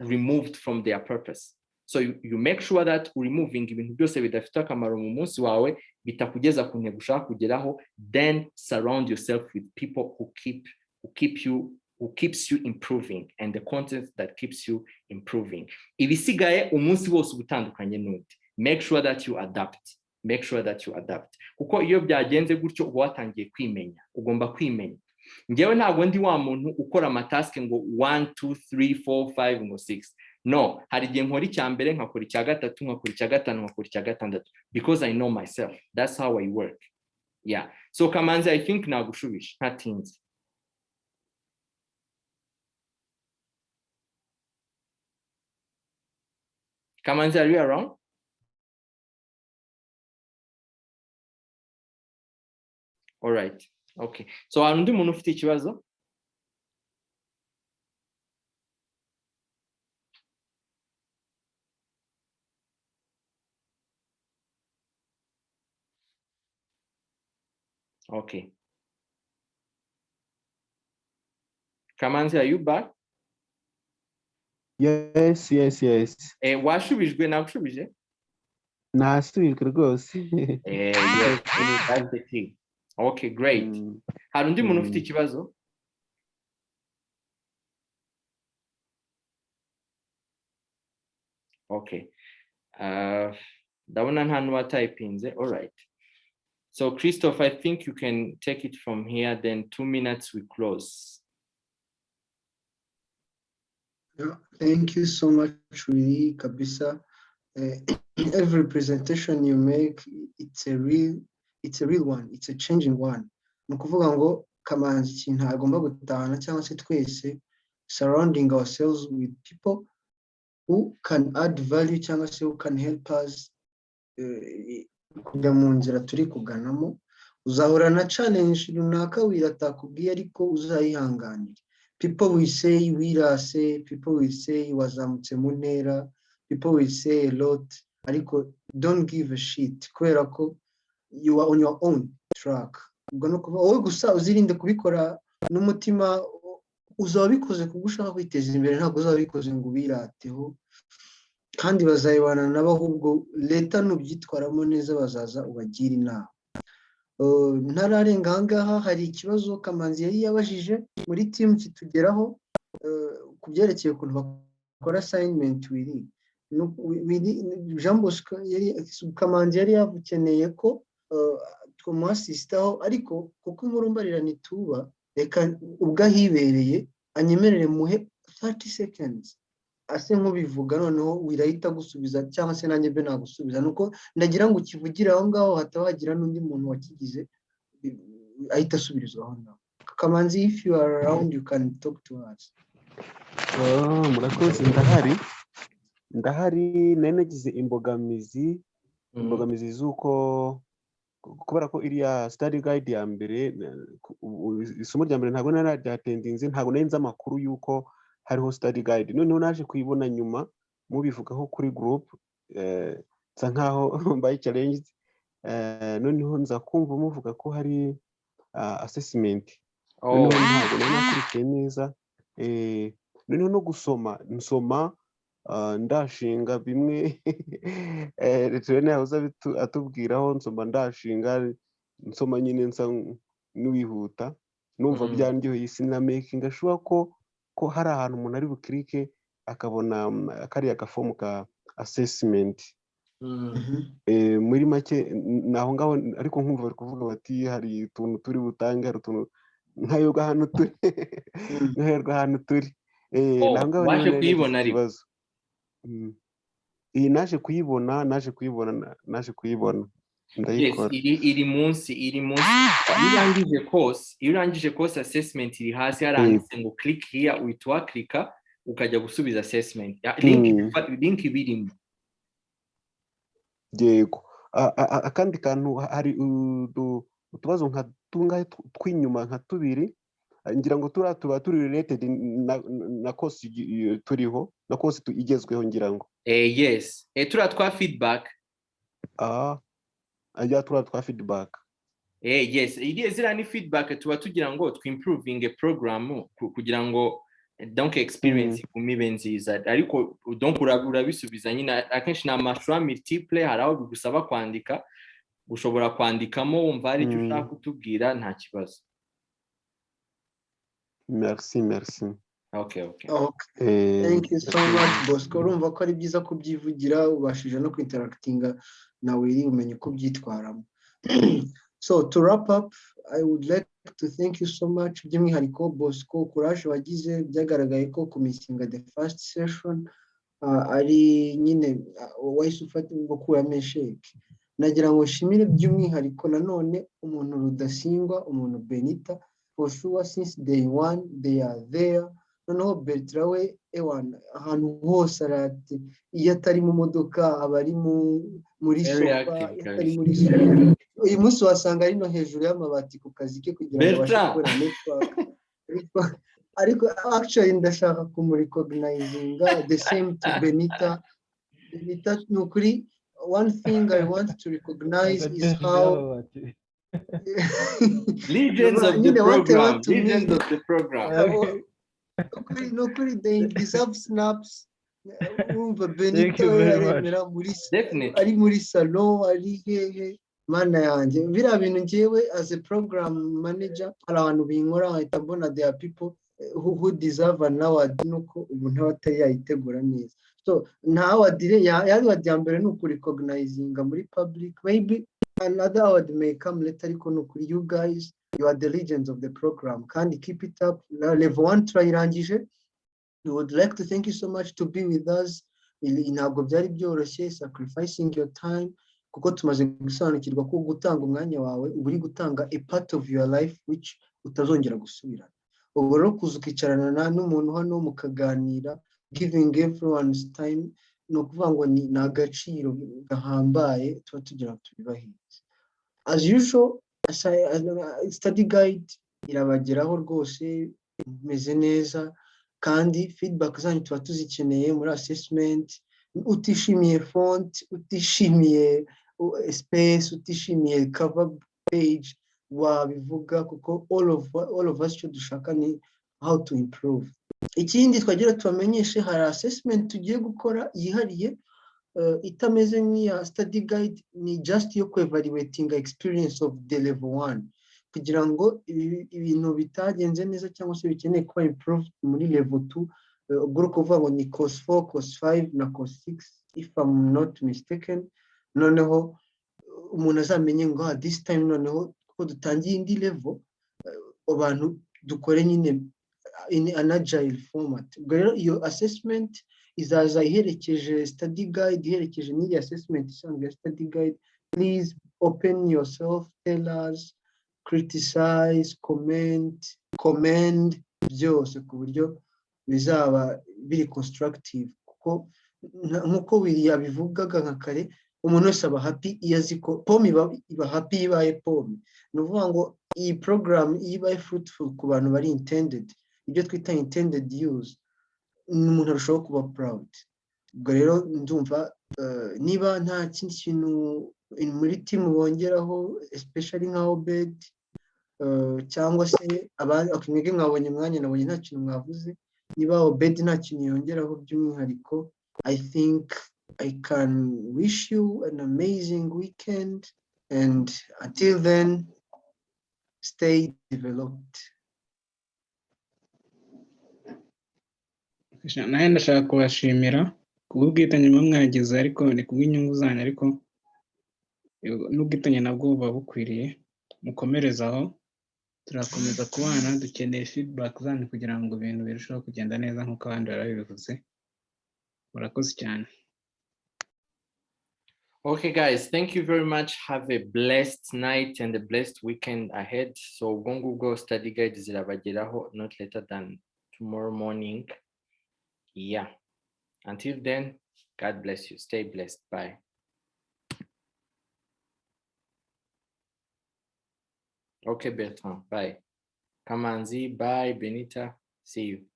A: removed from their purpose. So you make sure that removing ibintu byose bidafite akamaro mu munsi wawe bitakugeza ku ntego ushaka kugeraho, then surround yourself with people who keeps you improving, and the content that keeps you improving. Ibisigaye umunsi wose ubutandukanye n'undi, make sure that you adapt. Kuko iyo byagenze gutyo uba watangiye kwimenya, ugomba kwimenya. Ngewe ntabwo ndi wa muntu ukora amatask ngo 1 2 3 4 5 ngo 6. No, hari igihe nkora icya mbere nkakora icya gatatu nkakora icya gatanu nkakora icya gatandatu, because I know myself. That's how I work. Yeah. So Kamanzi, I think nagushubisha ntatinze. Kamanzi, are you around? All right. Okay. So hari undi muntu ufite ikibazo? Okay. Kamanzi, are you back?
D: Yes.
A: Washubijwe nagushubije?
D: Nasubijwe rwose.
A: Yes, that's the key. Okay, great. Hari undi muntu ufite ikibazo? Okay. Ndabona nta n'uwatayipinze. All right. So Christophe, I think you can take it from here, then 2 minutes we close.
F: Yeah, thank you so much, really, Kabisa. Every presentation you make, it's a real one. It's a changing one. Nukuvuga ngo Kamanzi ikintu agomba gutahana cyangwa se twese surrounding ourselves with people who can add value cyangwa se who can help us kujya mu nzira turi kuganamo. Uzahura na challenge runaka wiratakubwiye ariko uzayihanganira. People will say wirase, people will say wazamutse mu ntera, people will say a lot, ariko don't give a shit kubera ko you are on your own track. Ubwo no kuba wowe gusa uzirinde kubikora n'umutima, uzabikoze kugushaka kwiteza imbere, ntabwo uzabikoze ngo ubirateho, kandi bazayibana nabo, ahubwo leta nubyitwaramo neza bazaza ubagira inama. Ntararenga ahangaha hari ikibazo Kamanzi yari yabajije muri team kitugeraho ku byerekeye ukuntu bakora assignment wiri. Jean Bosco Kamanzi yari yabukeneye ko tumuasistaho, ariko kuko imurumbarira nituba, reka ubwo ahibereye anyemerere muhe 30 seconds ase nk'ubivuga, noneho wirahita gusubiza cyangwa se nanjye be nagusubiza. Nuko ndagira ngo ukivugira aho ngaho hatabagira n'undi muntu wakigize ahita asubirizwa aho ngaho. Kamanzi, if you are around, you can talk to us.
D: Murakoze, ndahari nari nagize imbogamizi z'uko kubera ko iriya study guide ya mbere isomo rya mbere ntabwo naryattendinze, ntabwo nari nzi amakuru y'uko hariho study guide, noneho naje kuyibona nyuma mubivugaho kuri group, nsa nkaho mbaye challenged, noneho nza kumva muvuga ko hari assessment, noneho ntabwo nari nakurikiye neza, noneho no nsoma ndashinga bimwe Returene yahoze atubwiraho, nsoma nyine nsa n'uwihuta, numva byandyoheye, sinamakinga sure ko hari ahantu umuntu ari bukirike akabona kariya gafomu ka assessment. Muri make naho ngaho, ariko nkumva bari kuvuga bati hari utuntu turi butange, hari utuntu nkayoga hano turi nkayoga hano turi, naho ngaho
A: waje kuyibona ariko
D: naje kuyibona ndayikora.
A: iri munsi iyo urangije course assessment iri hasi haranditse ngo click here, uhita waklika ukajya gusubiza assessment, link birimo.
D: Yego, akandi kantu, hari utubazo nka tungahe twinyuma nka tubiri, ngira ngo tuba turi related na course turiho, na course igezweho ngira ngo.
A: Yes, twa feedback.
D: Ajya twa feedback.
A: Yes, ziriya ni feedback tuba tugira ngo twimproving a program kugira ngo donc experience ibe nziza, ariko donc urabisubiza nyine akenshi na amashusho multiple, hari aho bigusaba kwandika, ushobora kwandikamo wumva hari icyo ushaka kutubwira, nta kibazo.
D: Merci.
A: Okay.
F: Thank you so much, Bosco. Urumva ko ari byiza kubyivugira, ubashije no kwinteractinga nawe umenye uko byitwaramo. So to wrap up, I would like to thank you so much by'umwihariko Bosco, courage wagize, byagaragaye ko kumisinga the first session ari nyine wahise ufata ngo kuramo sheke. Nagira ngo nshimire by'umwihariko nanone umuntu Rudasingwa, umuntu Benita, for sure since day one they are there. Noneho Bertrand we ahantu hose arati, iyo atari mu modoka aba ari muri sofa, atari muri sofa. Uyu munsi wasanga ari no hejuru y'amabati ku kazi ke kugira ngo abashe kubona network. Ariko actually ndashaka kumurecognizinga the same to Benita nukuri. One thing I want to recognize is how
A: legends of the program.
F: Nukuri they deserve snaps. Benita ari muri salon, ari hehe, mana yanjye biriya bintu ngewe as a program manager, hari abantu binkora nkahita mbona there are people who deserve an award, nuko umuntu aba atari yayitegura neza. So nta award ya mbere ni ukurecognizinga muri public, maybe another award may come later, ariko nukuri you guys, you are the legends of the program, kandi keep it up. Level 1 turayirangije. We would like to thank you so much to be with us. Ntabwo byari byoroshye, sacrificing your time, kuko tumaze gusobanukirwa ko gutanga umwanya wawe uri gutanga a part of your life which utazongera gusubirana. Ubwo rero kuza ukicarana n'umuntu hano mukaganira, giving everyone's time, no kuvuga ngo ni agaciro gahambaye tuba tugira tubibahirize. As usual, study guide irabageraho rwose, meze neza, kandi feedback zanyu tuba tuzikeneye muri assessment. Utishimiye font, utishimiye space, utishimiye cover page, wabivuga, kuko all of us should dushaka ni how to improve. Ikindi twagira tubamenyeshe, hari assessment tugiye gukora yihariye, itameze nk'iya study guide, ni just yo evaluating experience of the level 1, kugira ngo ibintu bitagenze neza cyangwa se bikeneye kuba improved muri level 2, ubwo kuvuga ngo ni course 4, course 5 na course 6 if I'm not mistaken. Noneho umuntu azamenye ngo this time noneho ko dutangiye indi level, abantu dukore nyine in an agile format. Ubwo rero iyo assessment izaza iherekeje study guide, iherekeje n'iri assessment isanzwe ya study guide. Please open yourself, tell us, criticize, comment, commend byose ku buryo bizaba biri constructive, kuko nk'uko yabivugaga nka kare, umuntu wese aba happy iyo azi ko pome iba happy iyo ibaye pome. Ni ukuvuga ngo iyi program iyo ibaye fruitful ku bantu bari intended, ibyo twita intended use, umuntu arushaho kuba proud. Ubwo rero ndumva niba nta kindi kintu muri team bongeraho, especially nka Obed cyangwa se mwebwe mwabonye umwanya, nabonye nta kintu mwavuze, niba Obed nta kintu yongeraho by'umwihariko, I think I can wish you an amazing weekend, and until then, stay developed.
B: nawe ndashaka kubashimira kubw'ubwitange muba mwagize, ariko ni kubw'inyungu zanyu, ariko n'ubwitange nabwo buba bukwiriye. Mukomereze aho, turakomeza kubana, dukeneye feedback zanyu kugira ngo ibintu birusheho kugenda neza nk'uko abandi barabivuze. Murakoze cyane.
A: Okay, guys, thank you very much. Have a blessed night and a blessed weekend ahead. So Google study guide zirabageraho not later than tomorrow morning. Yeah. Until then, God bless you. Stay blessed. Bye. Okay, Bertrand. Bye. Kamanzi. Bye. Benita. See you.